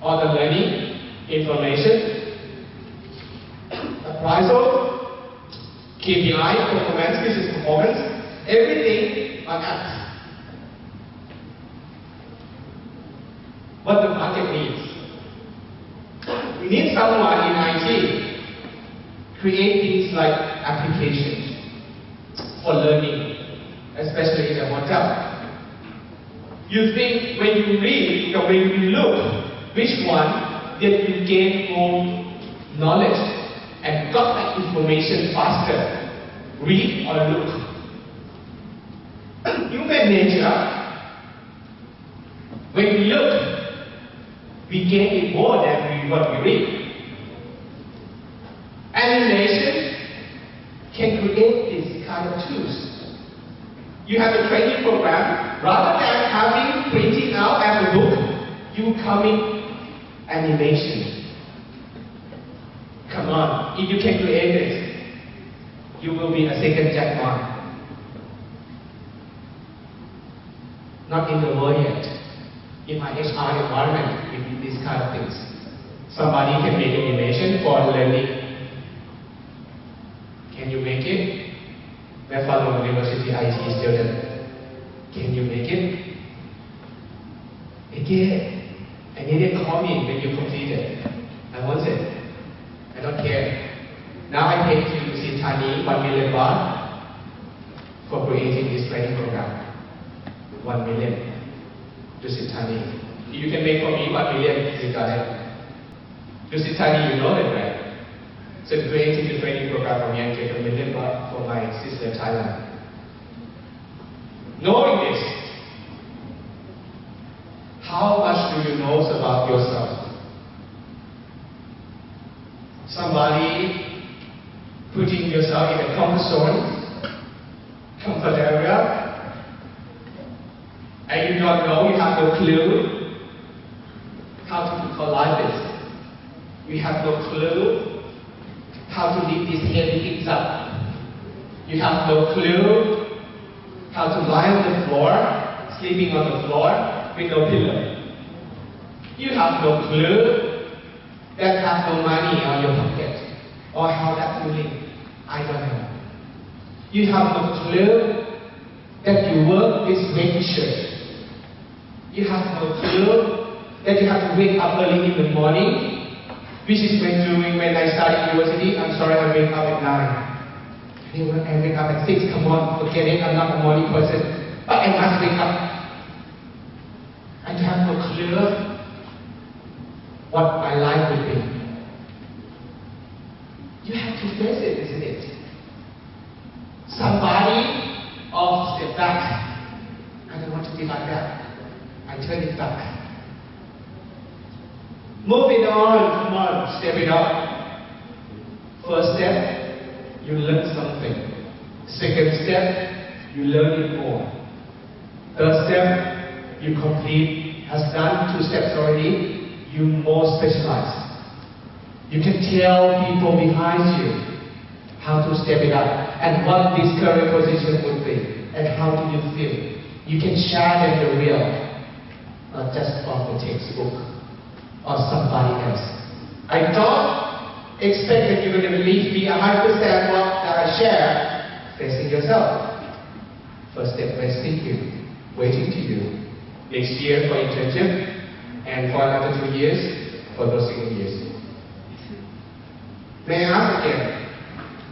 All the learning, information, appraisal, KPI, performance, business performance, everything on apps. What the market needs. We need someone in IT create things like applications for learning, especially in the hotel. You think when you read or when you look, which one that you gain more knowledge and got that information faster, read or look. Human nature, when we look, we gain it more than what we read. Animation can create this kind of tools. You have a training program, rather than having printing out as a book, you come in animation. Come on, if you can create it, you will be a second Jack Ma. not in the world yet. In my HR environment, we do these kind of things. Somebody can make animation for learning. Can you make it? Buffalo University IT student. Can you make it? Again, and they didn't call me when you completed. I want it. I don't care. Now I pay to see Tani 1 million baht for creating this training program. 1 million to see Tani. You can make for me 1 million, you got it. To see Tani, you know that, right? So creating the training program for me and get 1 million baht for my sister Thailand. Knowing this, how much do you know about yourself? Somebody putting yourself in a comfort zone, comfort area, and you don't know, you have no clue how to collide this. You have no clue how to lift these heavy things up. You have no clue how to lie on the floor, sleeping on the floor with no pillow. You have no clue that have no money on your pocket, or how that feeling. I don't know. You have no clue that you work with red shirt. You have no clue that you have to wake up early in the morning, which is when I started university. I'm sorry, I wake up at 9. I wake up at 6. Come on, forget it. I'm not a morning person, but I must wake up. And you have no clue what my life would be. You have to face it, isn't it? Somebody step back. I don't want to be like that. I turn it back. Move it on, come on, step it up. First step, you learn something. Second step, you learn it more. Third step, you complete, has done 2 steps already, you more specialize. You can tell people behind you how to step it up and what this current position would be and how do you feel. You can share them the real, not just from the textbook or somebody else. I don't expect that you're going to believe me 100% what that I share. Facing yourself. First step, waiting to you. Next year for internship and for another 2 years for those 2 years. May I ask again,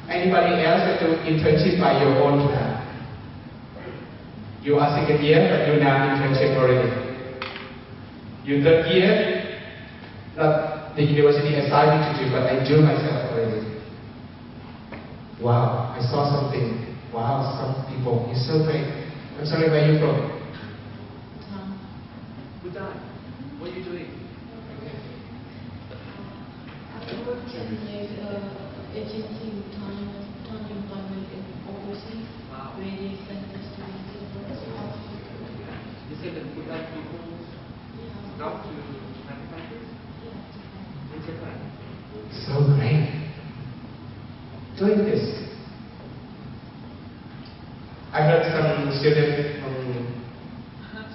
anybody else that do internship by your own plan? You are 2nd year, but you now internship already. You 3rd year, not the university assigned me to do, but I do myself already. Wow, I saw something. Wow, some people, you're so great. I'm sorry, where are you from? Bhutan. What are you doing? I worked in the agency in Bhutan employment in overseas, Wow. where they send us to You said that Bhutan people come to Japan countries? In Japan. So great. Doing this. I heard some students from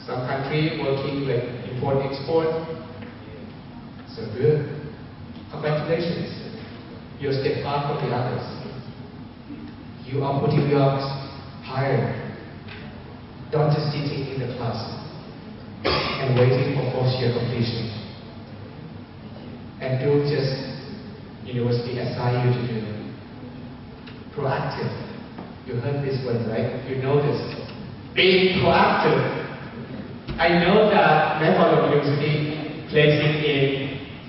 some country working like import-export. So good. Congratulations. You're a step far from the others. You are putting your higher. Don't just sitting in the class and waiting for 4th year completion. And do just university assign you to do. Proactive. You heard this word, right? You know this. Being proactive. I know that MFU University placing in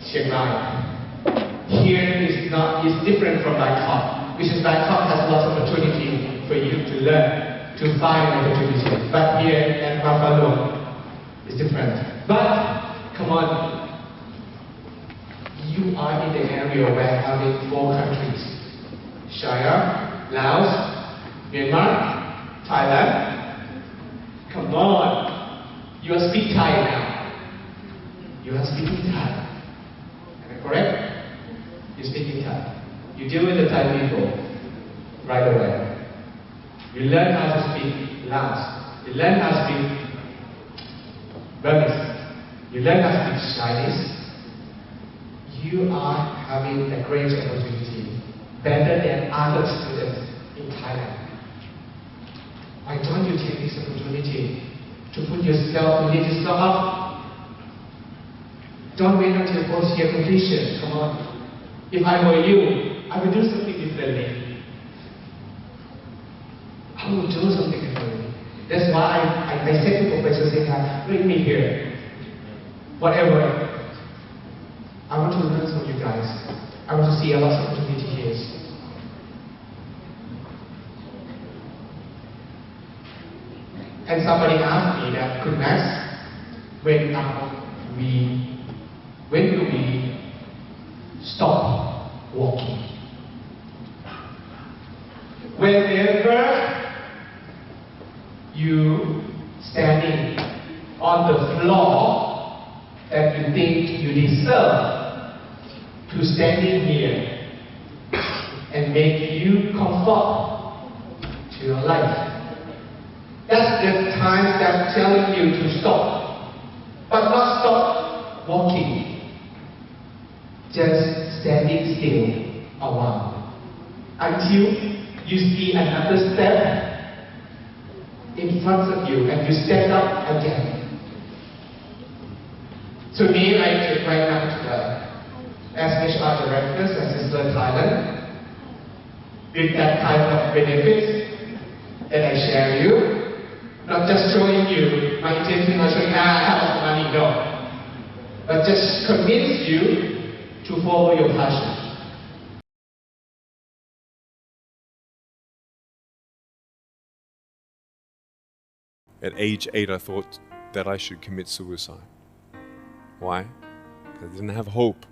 Chiang Mai. Here is different from Bangkok, which is Bangkok has lots of opportunity for you to learn, to find opportunity. But here at MFU is different. But come on, you are in the area where having 4 countries: China, Laos, Myanmar, Thailand. Come on, you are speaking Thai now. You are speaking Thai. Am I correct? You're speaking Thai. You deal with the Thai people right away. You learn how to speak Laos. You learn how to speak you learn to speak Chinese, you are having a great opportunity, better than other students in Thailand. Why don't you take this opportunity to lift yourself up? Don't wait until first year completion. Come on. If I were you, I would do something differently. I would do something differently. That's why I said to professors, bring me here. Whatever. I want to learn from you guys. I want to see a lot of opportunity here. And somebody asked me that, could Max, when will we stop walking? Whenever you standing on the floor that you think you deserve to standing here and make you comfort to your life. That's the time that I'm telling you to stop. But not stop walking. Just standing still a while. Until you see another step in front of you and you stand up again. To me, right now, as HR Director, Assistant Thailand, with that kind of benefits that I share you, not just showing you my intention of showing how much money, no, but just convince you to follow your passion. At age 8, I thought that I should commit suicide. Why? Because I didn't have hope.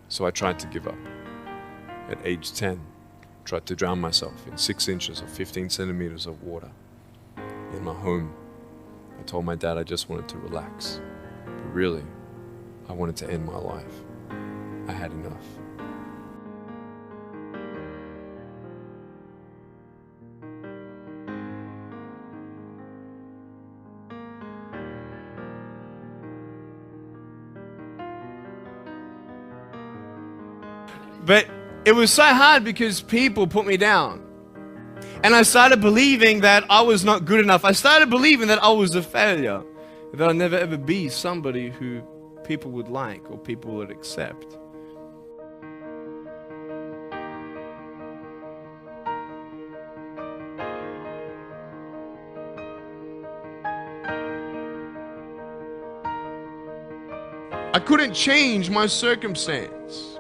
So I tried to give up. At age 10, tried to drown myself in 6 inches or 15 centimeters of water in my home. I told my dad I just wanted to relax, but really, I wanted to end my life. I had enough. But it was so hard because people put me down. And I started believing that I was not good enough. I started believing that I was a failure. That I'd never ever be somebody who people would like or people would accept. I couldn't change my circumstance.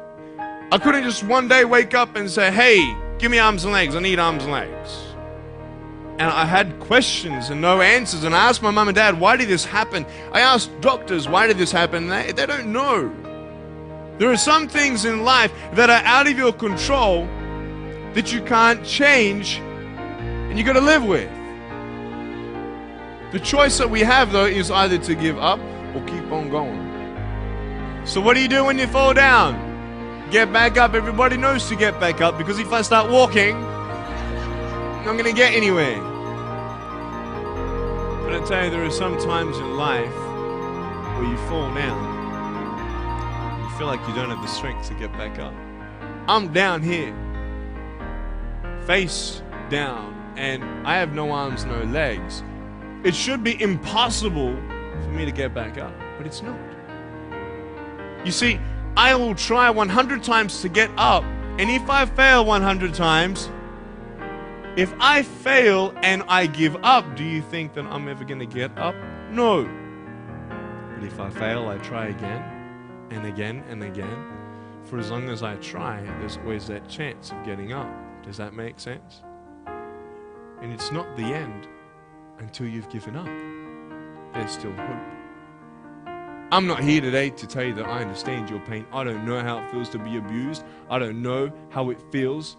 I couldn't just one day wake up and say, hey, give me arms and legs, I need arms and legs. And I had questions and no answers, and I asked my mum and dad, why did this happen? I asked doctors, why did this happen? They don't know. There are some things in life that are out of your control that you can't change and you got to live with. The choice that we have though is either to give up or keep on going. So what do you do when you fall down? Get back up. Everybody knows to get back up, because if I start walking, I'm not going to get anywhere. But I tell you, there are some times in life where you fall down. You feel like you don't have the strength to get back up. I'm down here, face down, and I have no arms, no legs. It should be impossible for me to get back up, but it's not. You see, I will try 100 times to get up, and if I fail 100 times, if I fail and I give up, do you think that I'm ever going to get up? No. But if I fail, I try again and again and again. For as long as I try, there's always that chance of getting up. Does that make sense? And it's not the end until you've given up. There's still hope. I'm not here today to tell you that I understand your pain. I don't know how it feels to be abused. I don't know how it feels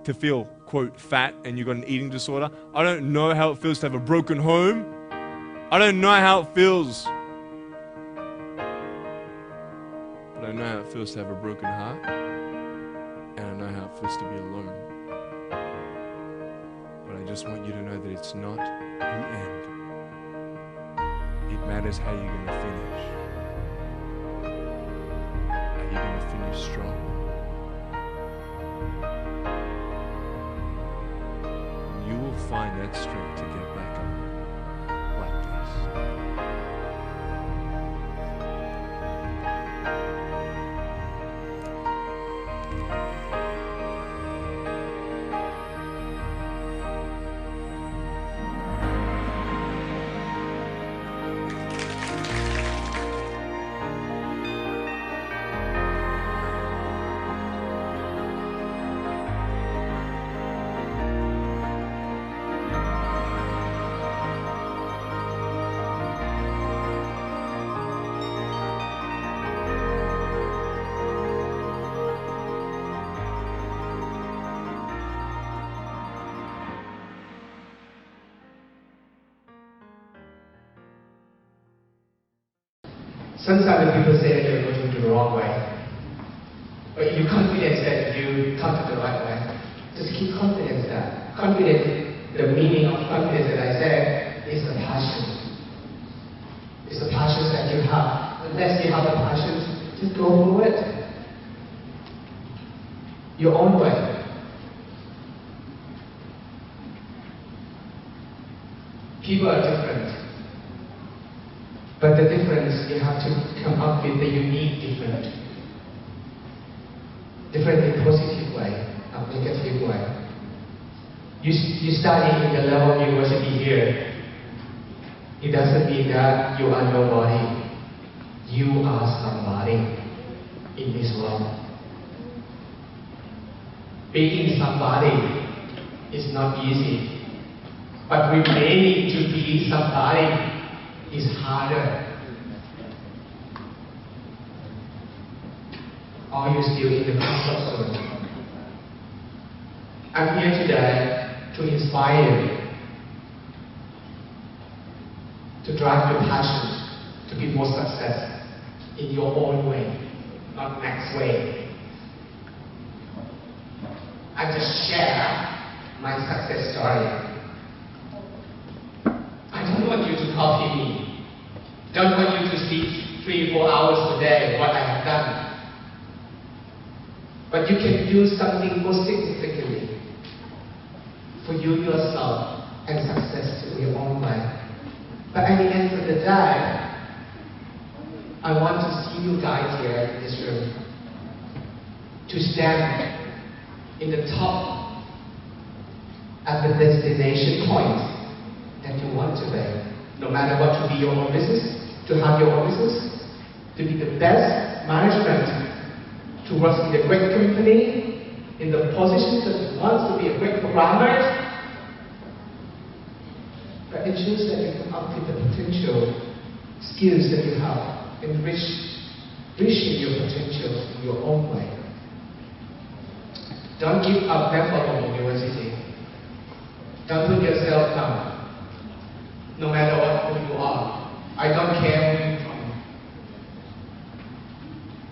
to feel, quote, fat and you've got an eating disorder. I don't know how it feels to have a broken home. I don't know how it feels know how it feels to have a broken heart, and I know how it feels to be alone. But I just want you to know that it's not the end. It matters how you're going to finish. Are you going to finish strong? You will find that strength to get back up like this. Sometimes people say that you're going to the wrong way, but you're confident that you come to the right way. Just keep confidence that. Confidence, the meaning of confidence that I said, is the passion. It's the passion that you have. Unless you have the passion, just go for it. Your own way. People are different. But the difference, you have to come up with the unique different. Different in a positive way, not negative way. You study in the level of university here. It doesn't mean that you are nobody. You are somebody in this world. Being somebody is not easy. But remaining to be somebody is harder. Are you still in the comfort zone? I'm here today to inspire you, to drive your passion to be more success in your own way, not next way. I just share my success story. I don't want you to copy me. Don't want you to see 3-4 hours a day what I have done. But you can do something more significantly for you yourself and success in your own way. But at the end of the day, I want to see you guys here in this room to stand in the top at the destination point that you want to be. No matter what, to be your own business, to have your own business, to be the best management, to work in a great company, in the position that you want to be a great programmer. But ensure that you come up with the potential skills that you have and reaching your potential in your own way. Don't give up never on university. Don't put yourself down. No matter what who you are. I don't care who you're from.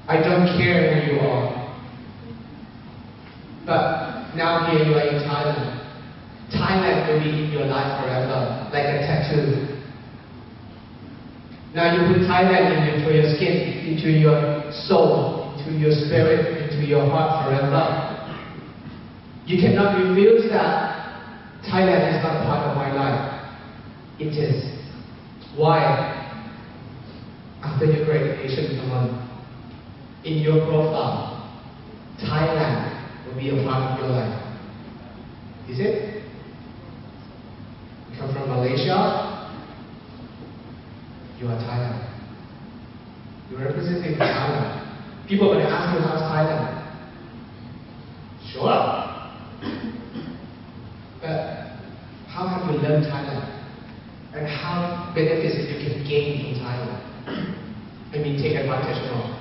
I don't care who you are. But now here you are in Thailand. Thailand will be in your life forever, like a tattoo. Now you put Thailand into your skin, into your soul, into your spirit, into your heart forever. You cannot refuse that Thailand is not part of my life. It is. Why? After you graduation, someone in your profile, Thailand will be a part of your life. Is it? You come from Malaysia, you are Thailand. You are representing Thailand. People are going to ask you, how's Thailand? Sure. But how have you learned Thailand? And how benefits you can gain from Thailand? I mean, take advantage of.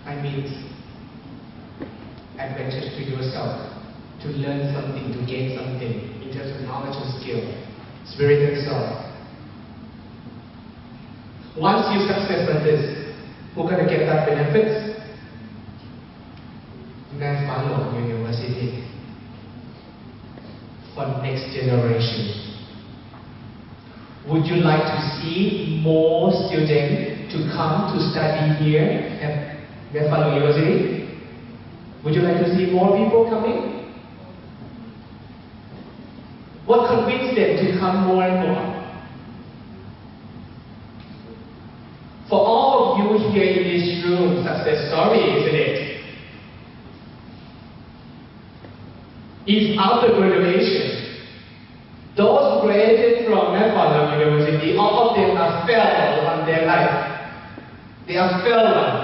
I mean, advantage to yourself, to learn something, to gain something in terms of knowledge and skill, spirit and soul. Once you success on this, who's going to get that benefits? Buffalo University for next generation. Would you like to see more students to come to study here at Buffalo University? Would you like to see more people coming? What convinced them to come more and more? For all of you here in this room, success story, isn't it? If after graduation, those graduated from Buffalo University, all of them are failed on their life. They are failed.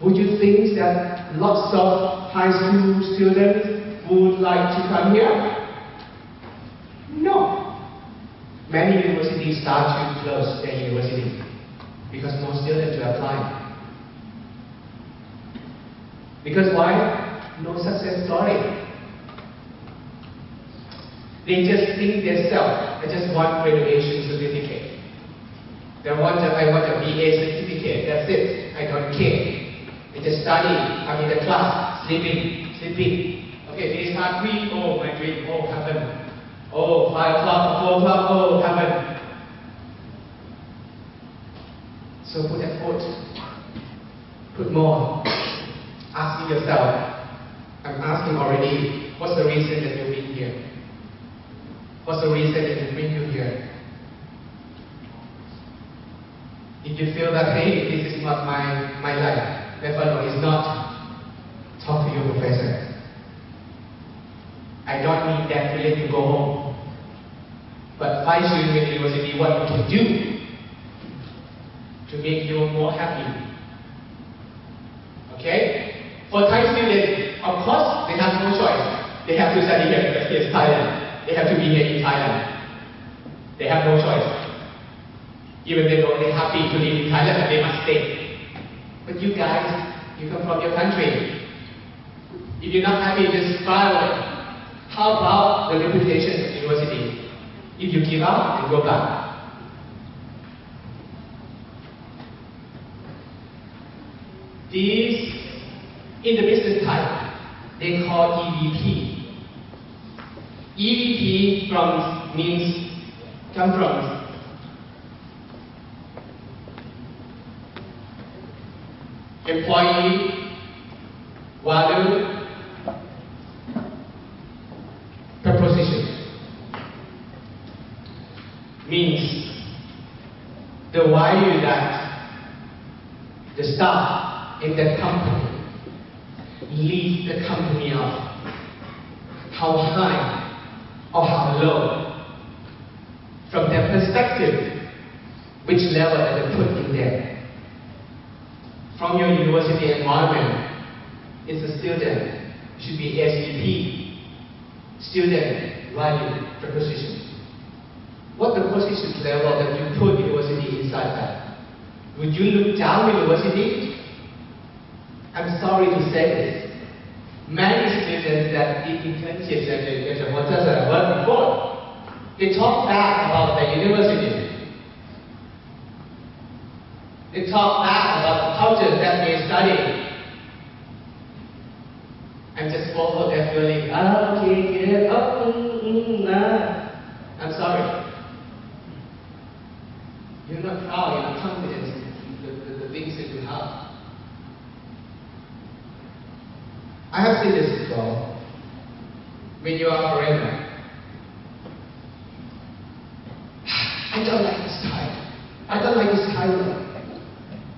Would you think that lots of high school students would like to come here? No. Many universities start to close their university because no students to apply. Because why? No success story. They just think themselves, I just want graduation certificate. I want a BA certificate, that's it. I don't care. I just study, I'm in the class, sleeping. Okay, finish part 3, oh my dream, oh heaven. Oh, 5 o'clock, 4 o'clock, oh heaven. So put effort, put more. Asking yourself, I'm asking already, what's the reason that you've been here? What's the reason that you bring you here? If you feel that, hey, this is not my life, Buffalo is not, talk to your professor. I don't need that feeling to go home. But find you in the university what you can do to make you more happy. Okay? For Thai students, of course, they have no choice. They have to study here because here's Thailand. They have to be here in Thailand. They have no choice. Even though they're happy to live in Thailand, but they must stay. But you guys, you come from your country. If you're not happy, just fly away. How about the reputation of the university? If you give up, then go back. These, in the business type, they call EVP. EVP come from employee value proposition. Means the value that the staff in that company leads the company up, how high or how low. From their perspective, which level that they put in there. From your university environment, it's a student, should be SVP, student value proposition. What the position level that you put university inside that? Would you look down university? I'm sorry to say this. Many students that did internships at what does I work before, they talk bad about the university. They talk bad about the culture that they study. And just follow their feeling, okay, yeah, I'm sorry. You're not proud, you're not confident in the things that you have. I have seen this before. When you are a foreigner, I don't like this Thai. I don't like this Thailand.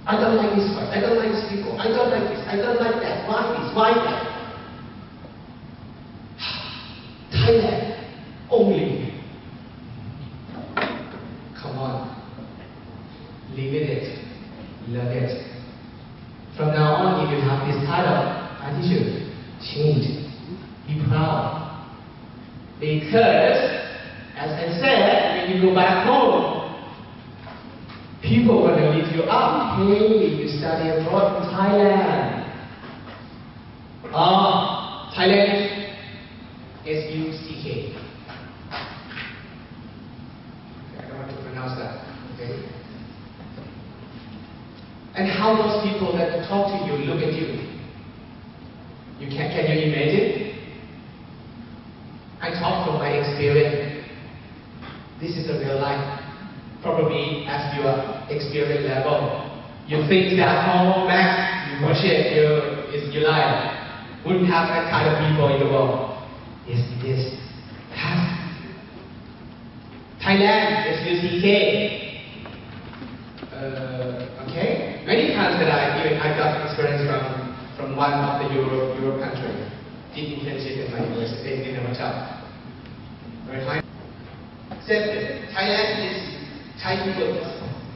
I don't like this fight. I don't like these people. I don't like this. I don't like that. Why this? Why that? Thailand only. Come on. Live with it. Love it. From now on, if you have this kind of attitude, change. Be proud. Because, as I said, when you go back home, people are going to lift you up. Hey, you study abroad in Thailand. Thailand is S-U-C-K. I don't want to pronounce that. Okay? And how those people that talk to you look at you? you imagine? I talk from my experience. This is a real life. Probably as your experience level, you think that, oh, Max, you bullshit, you lie. Wouldn't have that kind of people in the world. Yes, it is. Thailand is UCK. Okay? Many times that I got experience from one of the Europe countries. Did internship in my university in a hotel. Very high. Said Thailand is Thai people.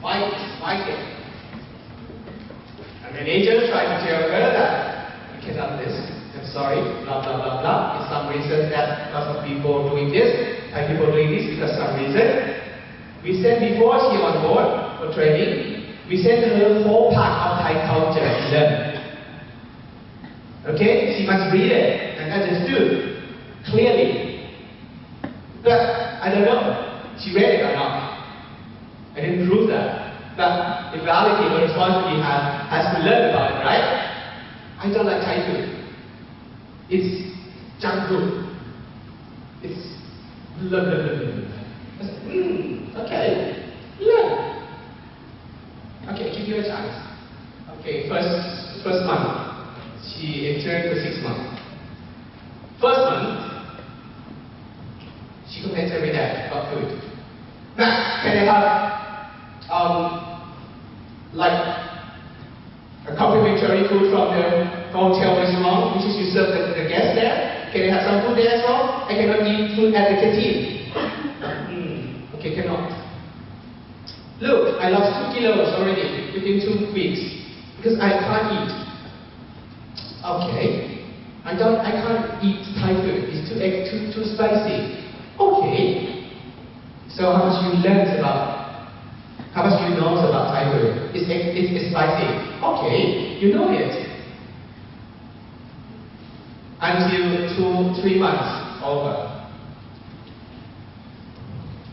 Fighting. A manager tried to tell her that you cannot do this. I'm sorry, blah blah blah blah. For some reason that lots of people doing this, Thai people doing this because some reason. We sent before she on board for training, we sent her whole part of Thai culture to learn. Okay, she must read it and understood clearly. But I don't know, she read it or not. I didn't prove that. But in reality, her responsibility has to learn about it, right? I don't like Thai food. It's junk food. It's blah blah blah blah. I said, okay, learn. Okay, give you a chance. Okay, first month. She interned for 6 months. First month, she complains every day about food. Max, can I have like a complimentary food from the hotel restaurant, which is you serve the guests there? Can I have some food there as well? I cannot eat food at the canteen. Okay, cannot. Look, I lost 2 kilos already within 2 weeks because I can't eat. Okay, I can't eat Thai food. It's too spicy. Okay. So how much you learn about, how much you know about Thai food? It's spicy. Okay, you know it. Until 2-3 months over.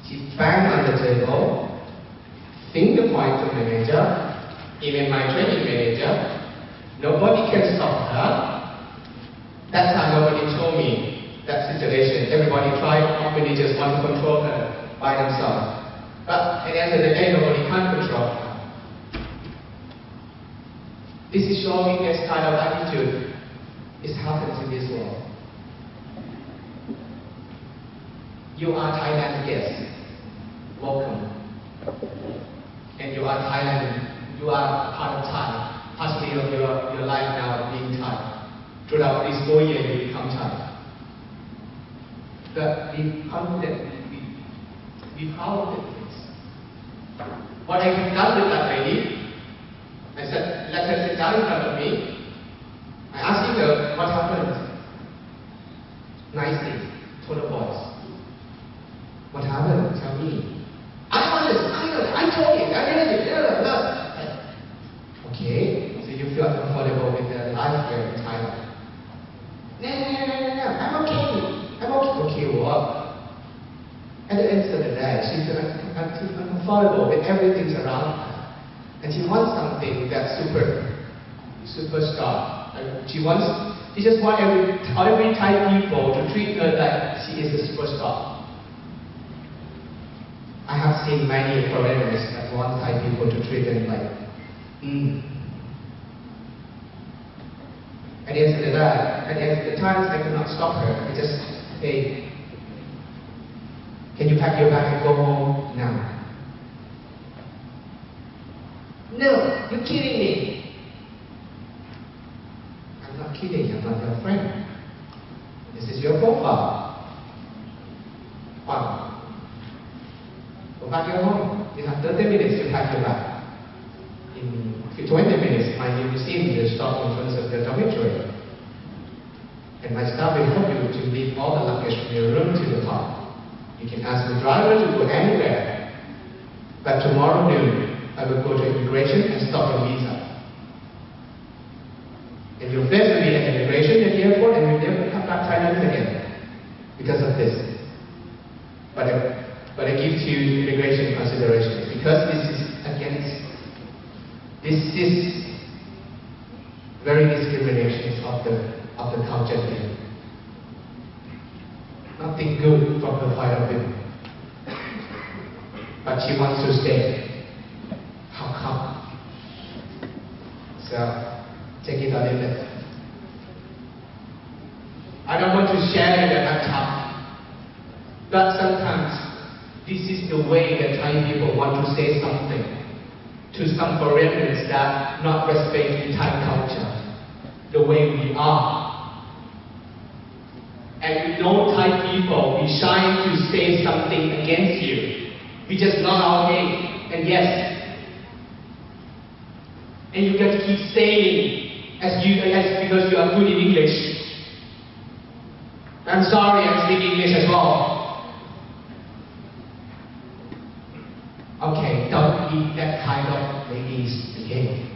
She banged on the table, finger point to manager, even my training manager. Nobody can stop her. That time nobody told me that situation. Everybody tried, company just want to control her by themselves. But at the end of the day, nobody can control her. This is showing this kind of attitude. It happens in this world. You are Thailand's guest. Welcome. And you are Thailand. You are part of Thai. Partially of your life now being Thai. Throughout these 4 years, you become Thai. But be confident, be proud of it. What I have done with that lady, I said, let her sit down in front of me. I asked her what happened. Nicely, tone of voice. What happened? Tell me. I told you, I did it. Okay, so you feel comfortable with the life here in Thailand. No, I'm okay. Okay, what? At the end of the day, she's uncomfortable with everything around her. And she wants something that's superstar. She just wants every Thai people to treat her like she is a superstar. I have seen many foreigners that want Thai people to treat them like, At the end of the day, at the end of the times I could not stop her. I just, hey, can you pack your bag and go home now? No, you're kidding me. I'm not kidding, I'm not your friend. This is your profile. Wow. Go back your home. You have 30 minutes to pack your bag. In 20 minutes, my limousine will stop in front of the dormitory. And my staff will help you to leave all the luggage from your room to the car. You can ask the driver to go anywhere. But tomorrow noon, I will go to immigration and stop your visa. And your friends will be at immigration at the airport and will never come back to Thailand again because of this. But I give to you immigration considerations because this is very discrimination of the of the culture here. Nothing good from her point of view. But she wants to stay. How come? So, take it or leave it. I don't want to share it at top, but sometimes this is the way that Thai people want to say something to some foreigners that not respect Thai culture, the way we are. And you know Thai people, we try to say something against you. We just nod our head and yes. And you can keep saying as because you are good in English. I'm sorry, I speak English as well. Okay, don't be that kind of ladies again.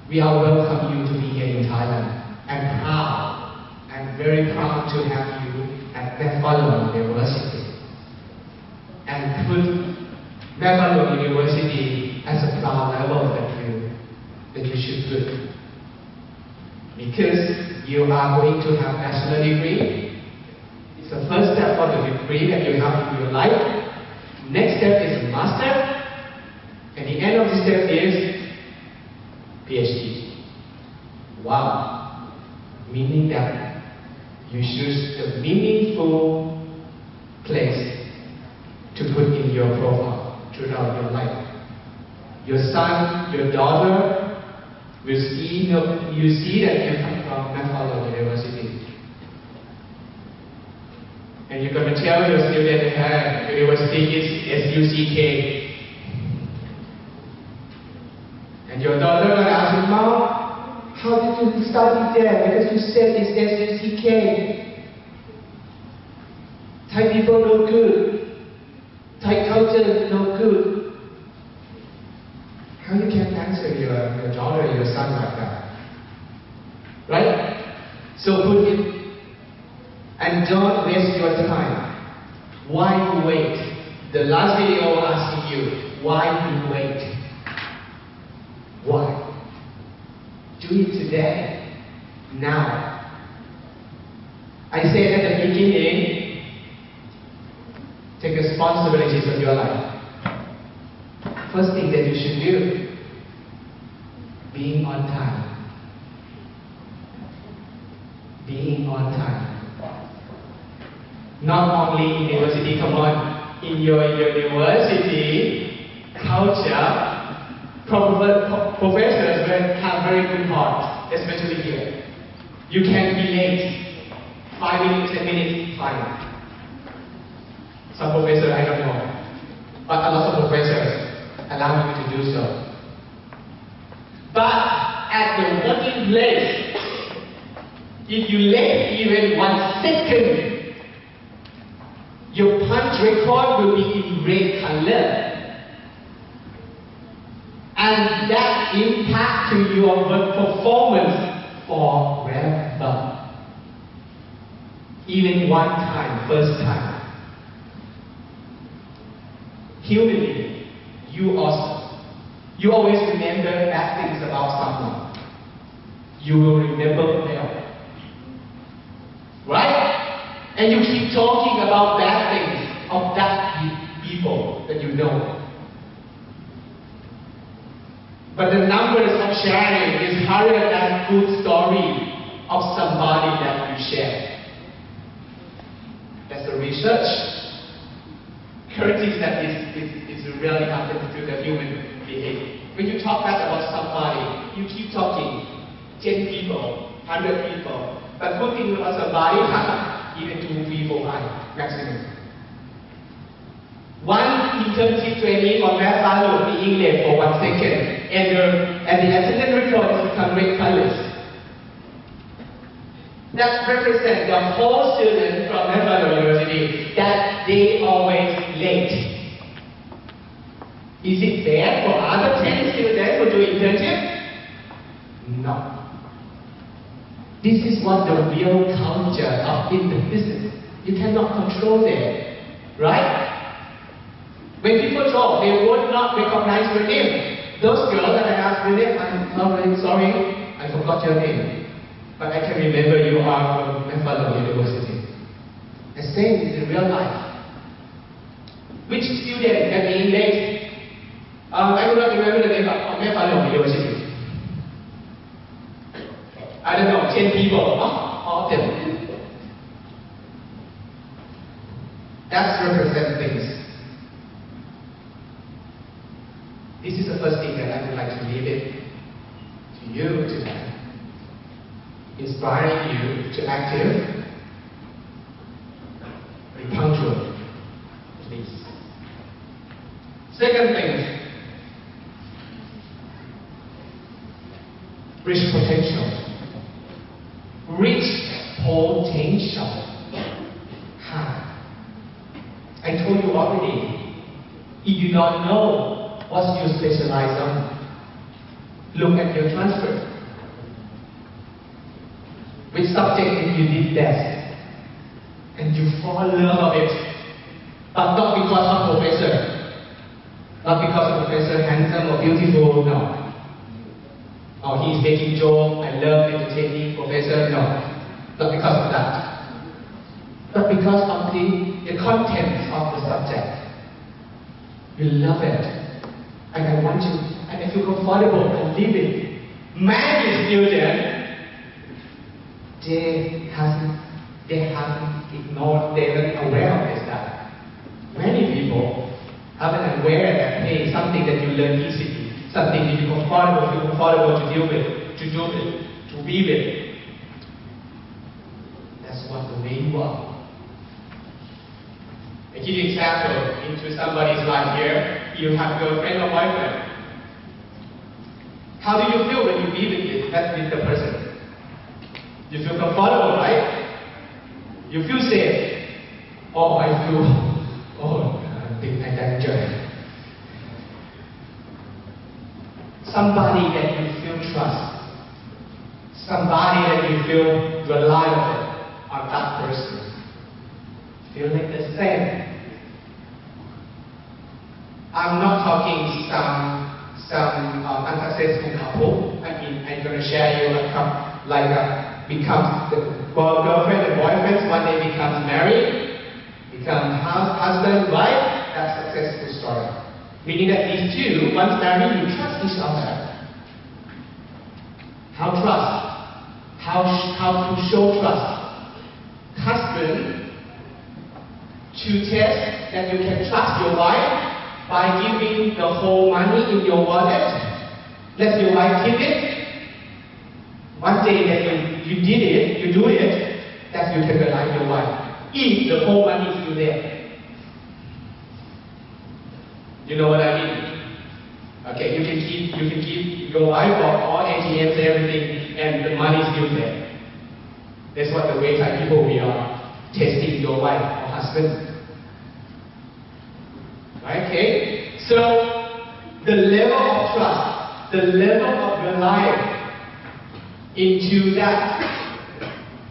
We are welcome you to be here in Thailand. I'm very proud to have you at MFU University. And put MFU University as a proud level that you should put. Because you are going to have bachelor degree. It's the first step for the degree that you have in your life. Next step is a master. And the end of the step is PhD. Wow. Meaning that you choose the meaningful place to put in your profile throughout your life. Your son, your daughter, you see that you come from MFU University. And you're going to tell your student that university is SUCK. And your daughter will ask you, Mom, how did you study there? Because you said it's SUCK. Thai people no good. Thai culture no good. How you can answer your daughter or your son like that? Right? So put it, and don't waste your time. Why you wait? The last video asking you, why you wait? Why? Do it today, now. I said at the beginning, take responsibilities of your life. First thing that you should do, being on time. Being on time. Not only in university, come on, in your university culture, professors will have very good heart, especially here. You can be late, 5 minutes, 10 minutes, fine. Some professors, I don't know, but a lot of professors allow you to do so. But at the working place, if you late even 1 second, your punch record will be in red color. And that impact to your work performance forever. Even one time, first time. Humanly, you always remember bad things about someone. You will remember them. Right? And you keep talking about bad things of that people that you know. But the numbers of sharing is higher than good story of somebody that you share. That's the research. Currently, that is really happening to the human behavior. When you talk bad about somebody, you keep talking 10 people, 100 people, but good thing about somebody, even 2, 3, 4, 5 maximum. One internship training for MFU in English for 1 second, and the attendance record has become red colors. That represents the whole student from MFU University that they always late. Is it fair for other 10 students who do internship? No. This is what the real culture of in the business. You cannot control them, right? When people talk, they would not recognize your name. Those girls that I asked their name, I'm sorry, I forgot your name. but I can remember you are from MFU University. The same is in real life. Which student can be late? I do not remember the name of MFU University. I don't know, 10 people, all of them. That represents things. This is the first thing that I would like to leave it to you today. Inspiring you to active, be punctual, please. Second thing, reach potential. Reach potential. I told you already, if you don't know what you specialize on, look at your transcript. Which subject did you did best? And you fall in love of it. But not because of professor. Not because professor handsome or beautiful, no. Or he's making joke, I love entertaining professor, no. Not because of that. But because of the contents of the subject. You love it. And I want you, and I feel comfortable and live it. Many students, they haven't ignored, they're not aware of this stuff. Many people haven't aware that, hey, something that you learn easily, something that you feel comfortable to deal with, to do it, to be with. That's what the way you are. I give you an example into somebody's life here. You have a girlfriend or boyfriend. How do you feel when you be with the person? You feel comfortable, right? You feel safe. Oh, I think I enjoy. Somebody that you feel trust. Somebody that you feel reliable on that person. Feel like the same. I'm not talking some unsuccessful couple. I mean, I'm going to share you becomes the girlfriend and boyfriend, one day becomes married, become husband, wife. That's a successful story. Meaning that these two, once married, you trust each other. How trust? How to show trust? Husband, to test that you can trust your wife by giving the whole money in your wallet. Let your wife keep it. One day that you did it, you do it, that you can rely on your wife. If the whole money is still there. You know what I mean? Okay, you can keep your wife or all ATMs and everything, and the money is still there. That's what the way Thai people we are. Testing your wife or husband. Okay? So, the level of trust, the level of reliance into that,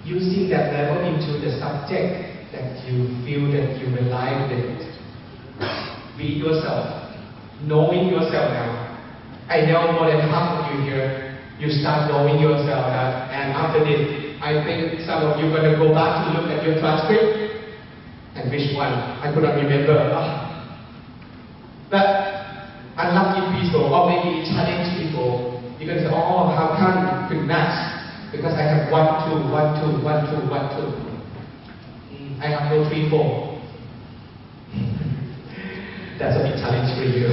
using that level into the subject that you feel that you rely with. Be yourself. Knowing yourself now. I know more than half of you here, you start knowing yourself now, and after this, I think some of you are going to go back to look at your transcript, and which one? I could not remember. But unlucky people, or maybe challenged people, you're going to say, oh, how come you could match? Because I have 1, 2, 1, 2, 1, 2, 1, 2. I have no 3, 4. That's a big challenge for you.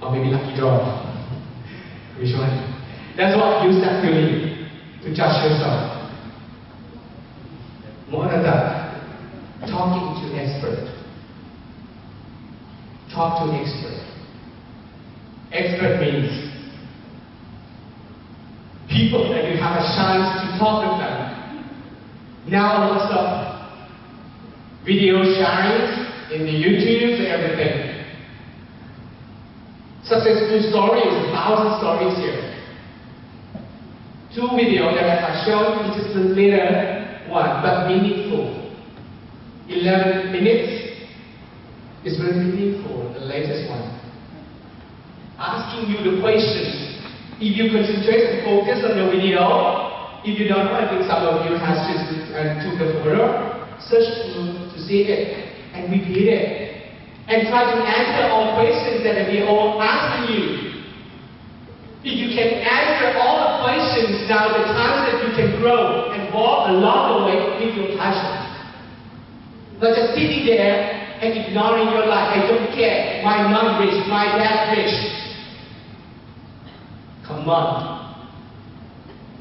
Or maybe lucky draw. Which one? That's what use that feeling to judge yourself. More than that, talking to expert. Talk to expert. Expert means people that you have a chance to talk with them. Now lots of video sharing in the YouTube and everything. Successful stories, 1,000 stories here. 2 videos that I have shown, which is the later one, but meaningful. 11 minutes is very meaningful, the latest one. Asking you the questions. If you concentrate and focus on the video, If you don't know, I think some of you has just took the photo, search to see it, and repeat it, and try to answer all questions that we all asking you. If you can answer all the questions, now the chance that you can grow and walk along the way with your passion. Not just sitting there and ignoring your life. I don't care. My mom rich, my dad rich. Come on.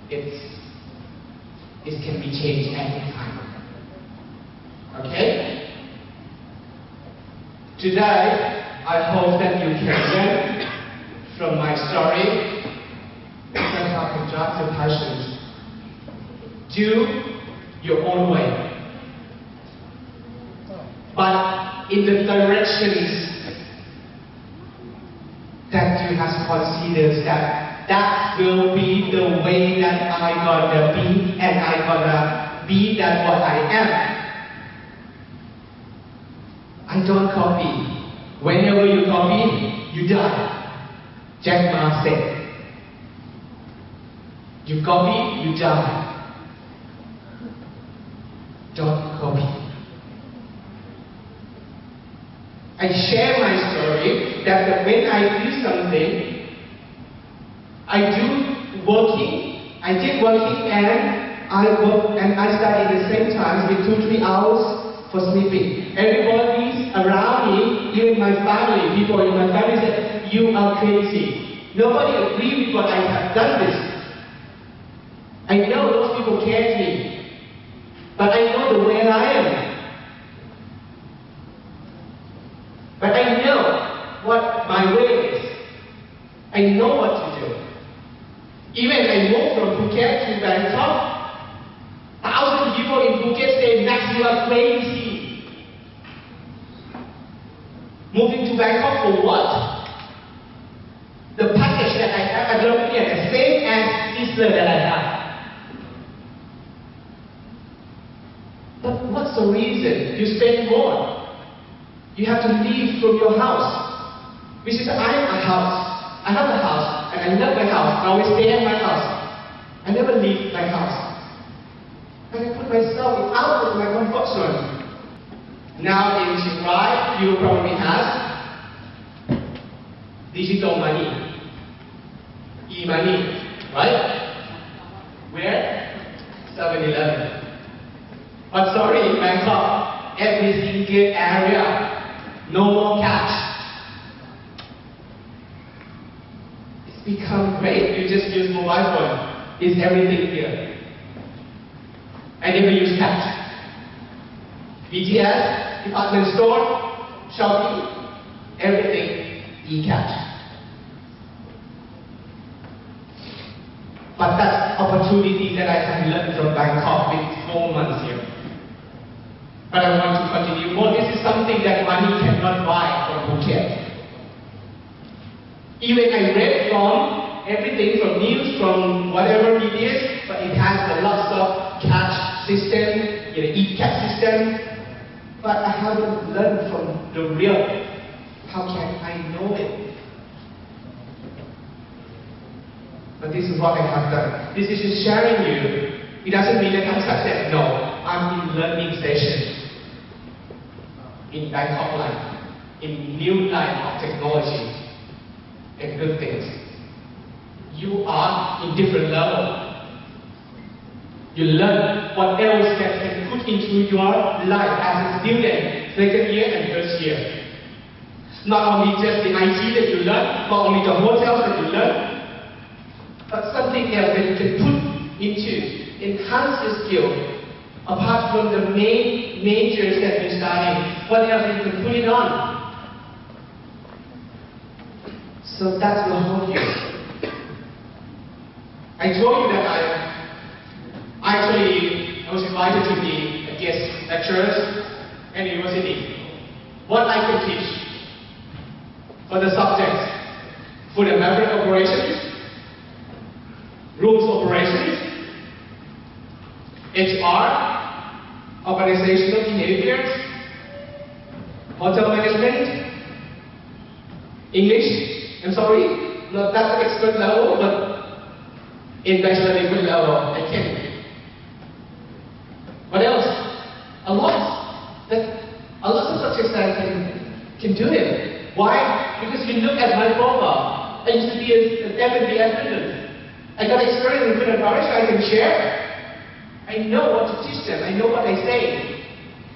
It can be changed anytime. Okay? Today, I hope that you can learn from my story that how to drive your passions. Do your own way. But in the directions that you have considered that will be the way that I gonna be, and I gonna be that what I am. I don't copy. Whenever you copy, you die. Jack Ma said. You copy, you die. Don't copy. I share my story that when I do something, I did working and I study at the same time with 2-3 hours for sleeping. Everybody around me, even my family, people in my family said, you are crazy. Nobody agrees with what I have done this. I know those people care me, but I know the way I am. But I know what my way is. I know what to do. Even I moved from Phuket to Bangkok, 1,000 people in Phuket say, Max, you are crazy. Moving to Bangkok for what? The package that I have at Lopia is the same as Isla that I have. But what's the reason? You spend more. You have to leave from your house. Which is, I have a house. I have a house, and I love my house. I always stay at my house. I never leave my house. And I put myself out of my comfort zone. Now in Chiang Rai, you probably have digital money, e-money, right? Where? 7-Eleven. But sorry, in Bangkok, every single area, no more cash. It's become great. You just use mobile phone. It's everything here. I never use cash. BTS, department store, shopping, everything e-cash. But that's opportunity that I have learned from Bangkok with 4 months here. But I want to continue more. This is something that money cannot buy from Phuket. Even I read from everything from news, from whatever it is, but it has a lot of cash system, e-cash system. But I haven't learned from the real. How can I know it? But this is what I have done. This is just sharing you. It doesn't mean that I'm success. No, I'm in learning session. In Bangkok life, in new life of technology and good things. You are in different level. You learn what else that can put into your life as a student, second year and first year. Not only just the IT that you learn, not only the hotels that you learn, but something else that you can put into, enhance your skill. Apart from the main majors that you're studying, what else you can put it on? So that will help you. I told you that I was invited to be a guest lecturer at university. What I can teach for the subjects, food and beverage operations, rooms operations, HR, organizational behaviors, hotel management, English, I'm sorry, not that expert level, but in bachelor degree level, I can. What else? A lot of subjects that I can do it. Why? Because you look at my profile. I used to be an F&B student. I got experience in food and beverage I can share. I know what to teach them. I know what I say.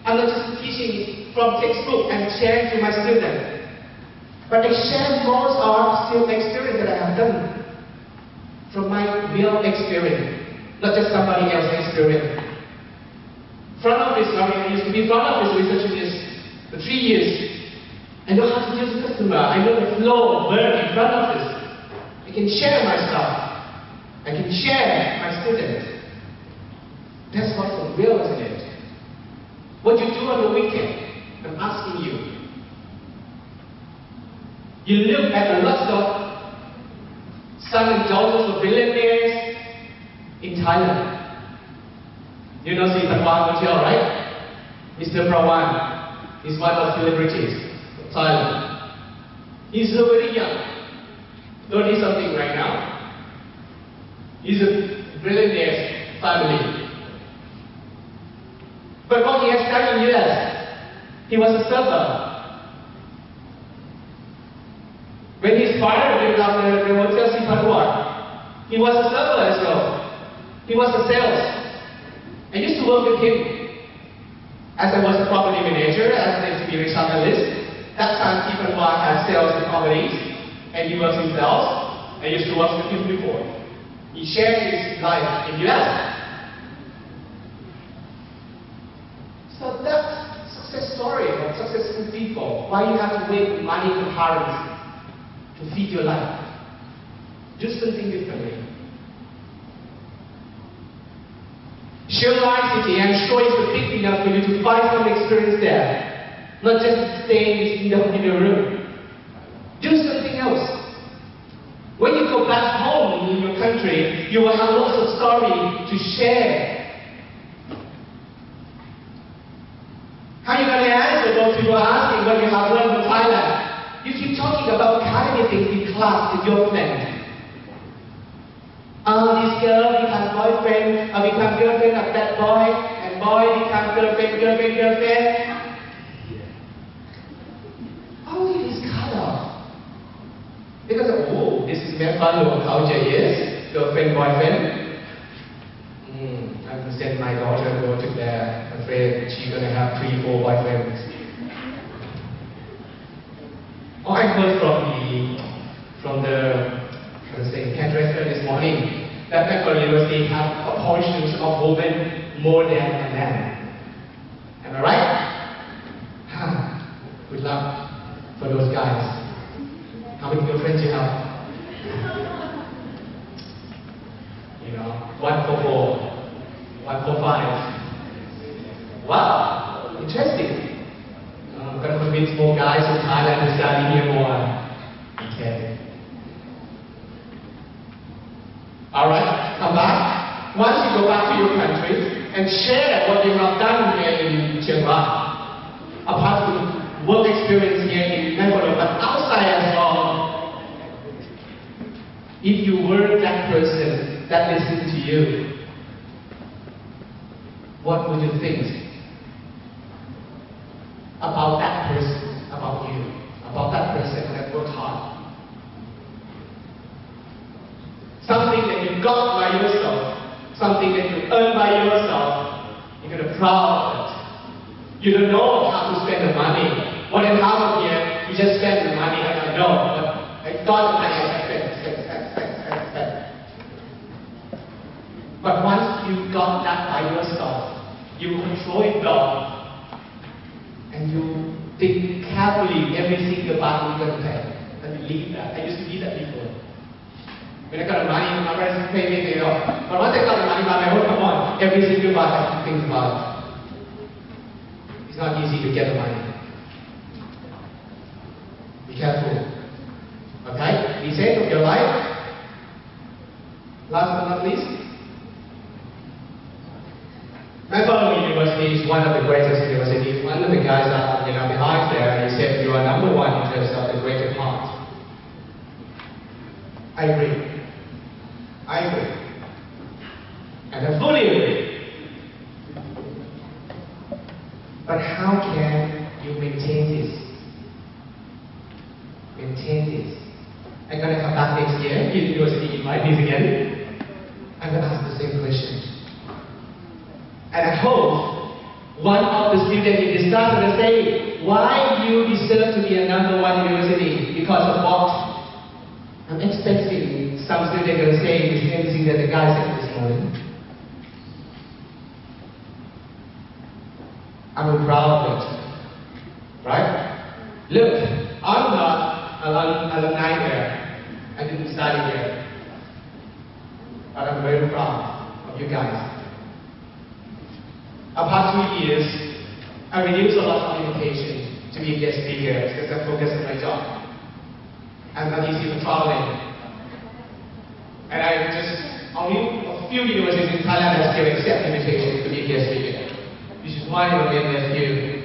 I'm not just teaching from textbook and sharing to my students. But I share most of the experience that I have done from my real experience, not just somebody else's experience. Front office, I used to be front office research for 3 years. I know how to deal with customer. I know the flow of work in front office. I can share my stuff. I can share my students. That's what's for real, isn't it? What you do on the weekend, I'm asking you. You look at a lot of sons and daughters of billionaires in Thailand. You know Sipawan Hotel, right? Mr. Prawan is one of the celebrities of Thailand. He's still very young, 30-something right now. He's a billionaire family. But what he has done in US, he was a server. When he fired the hotel Sipawan, he was a server as well. He was a sales. I used to work with him as I was a property manager, as an experienced analyst. That time Sipawan had sales in properties, and he was in sales. I used to work with him before. He shared his life in US. So that's success story of successful people. Why you have to wait money from parents to feed your life? Do something differently. Chiang City, I'm sure it's big enough for you to find some experience there. Not just staying in the room. Do something else. When you go back home in your country, you will have lots of stories to share. How are you going to answer those people asking what you have learned from Thailand? You keep talking about academic things in class with your friends. This girl becomes boyfriend, or become girlfriend of that boy, and boy becomes girlfriend. How is this color? Because oh, this is where follow culture is, girlfriend, boyfriend. I will send my daughter to go to there. I'm afraid she's gonna have 3, 4 boyfriends. Oh, I heard from the hairdresser this morning that Macquarie University have proportions of women more than a man. Am I right? Good luck for those guys. How many girlfriends you have? You know, 1 for 4, 1 for 5. Wow, interesting. I'm going to convince more guys in Thailand to study here more. Okay. Alright, come back. Once you go back to your country and share what you have done here in Chiang Mai, apart from work experience here in Bangalore, but outside as well, if you were that person that listened to you, what would you think about that person, about you, about that person that worked hard? Something that you got by yourself, something that you earned by yourself, you're going to be proud of it. You don't know how to spend the money. More than half of you, you just spend the money, I don't know, but I got the money, I spend. But once you got that by yourself, you control it well, and you think carefully every single baht you're going to pay. And believe that. I used to be that before. When I got the money, my parents paid me off. But once I got the money by my own, come on, every single baht I have to think about it. It's not easy to get the money. Be careful. Okay? Be safe of your life. Last but not least, Macquarie University is one of the greatest universities. One of the guys that behind there, he said you are number 1 in terms of the greatest heart. I agree. And I fully agree. But how can you maintain this? Maintain this. I'm going to come back next year, if the university invite me again. I'm going to ask the same question. And I hope one of the students in this class will say, why you deserve to be a #1 university? Because of what? I'm expecting some students are going to say the same thing that the guy said this morning. I'm proud of it. Right? Look, I'm not an alumni there. I didn't study there. But I'm very proud of you guys. Apart 2 years, I reduced a lot of limitations to be a guest speaker because I focus on my job. I'm not easy for traveling. And I just, only a few universities in Thailand that still accept invitations to be a guest speaker. Which is why I'm in MFU.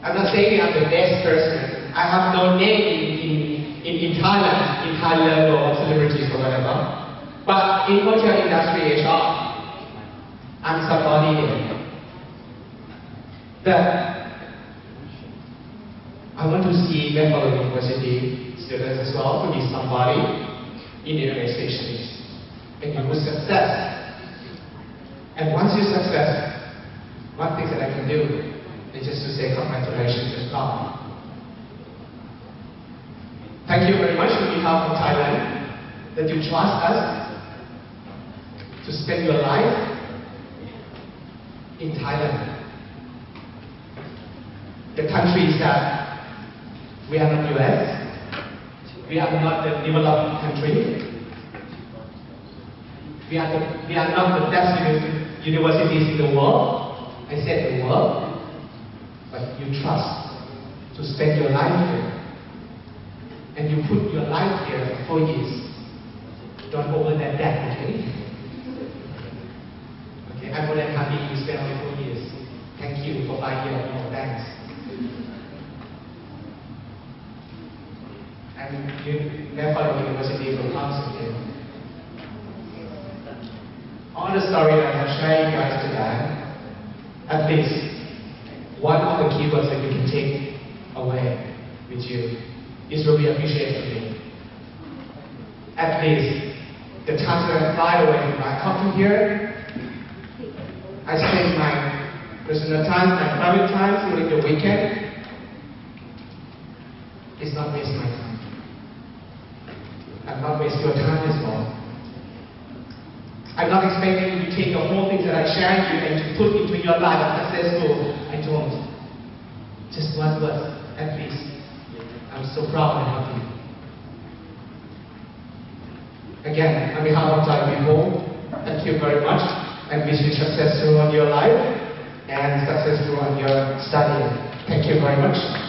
I'm not saying I'm the best person. I have no name in Thailand, in Thailand or celebrities or whatever. But in hotel industry HR, I'm somebody there. But I want to see MFU University students as well to be somebody in the organizations. And you will success. And once you success, one thing that I can do is just to say congratulations as well. Thank you very much on behalf of Thailand that you trust us to spend your life in Thailand. The countries that we are not US, we are not the developed country, we are not the best universities in the world. I said the world, but you trust to spend your life here. And you put your life here for 4 years. Don't overlap that, okay? Okay, I'm more than happy you spend only 4 years. Thank you for 5 years. No, thanks. And you never university will come again. All the story that I have shared you guys today, at least one of the keywords that you can take away with you is really appreciated for me. At least the times that I fly away from Bangkok to here, I spend my personal time, my private time during the weekend. It's not waste my time. I'm not waste your time as well. I'm not expecting you to take the whole thing that I shared you and to put into your life as successful. I don't. Just one word, at least. I'm so proud and happy. Again, on behalf of Thai people, thank you very much and wish you successful on your life and successful on your study. Thank you very much.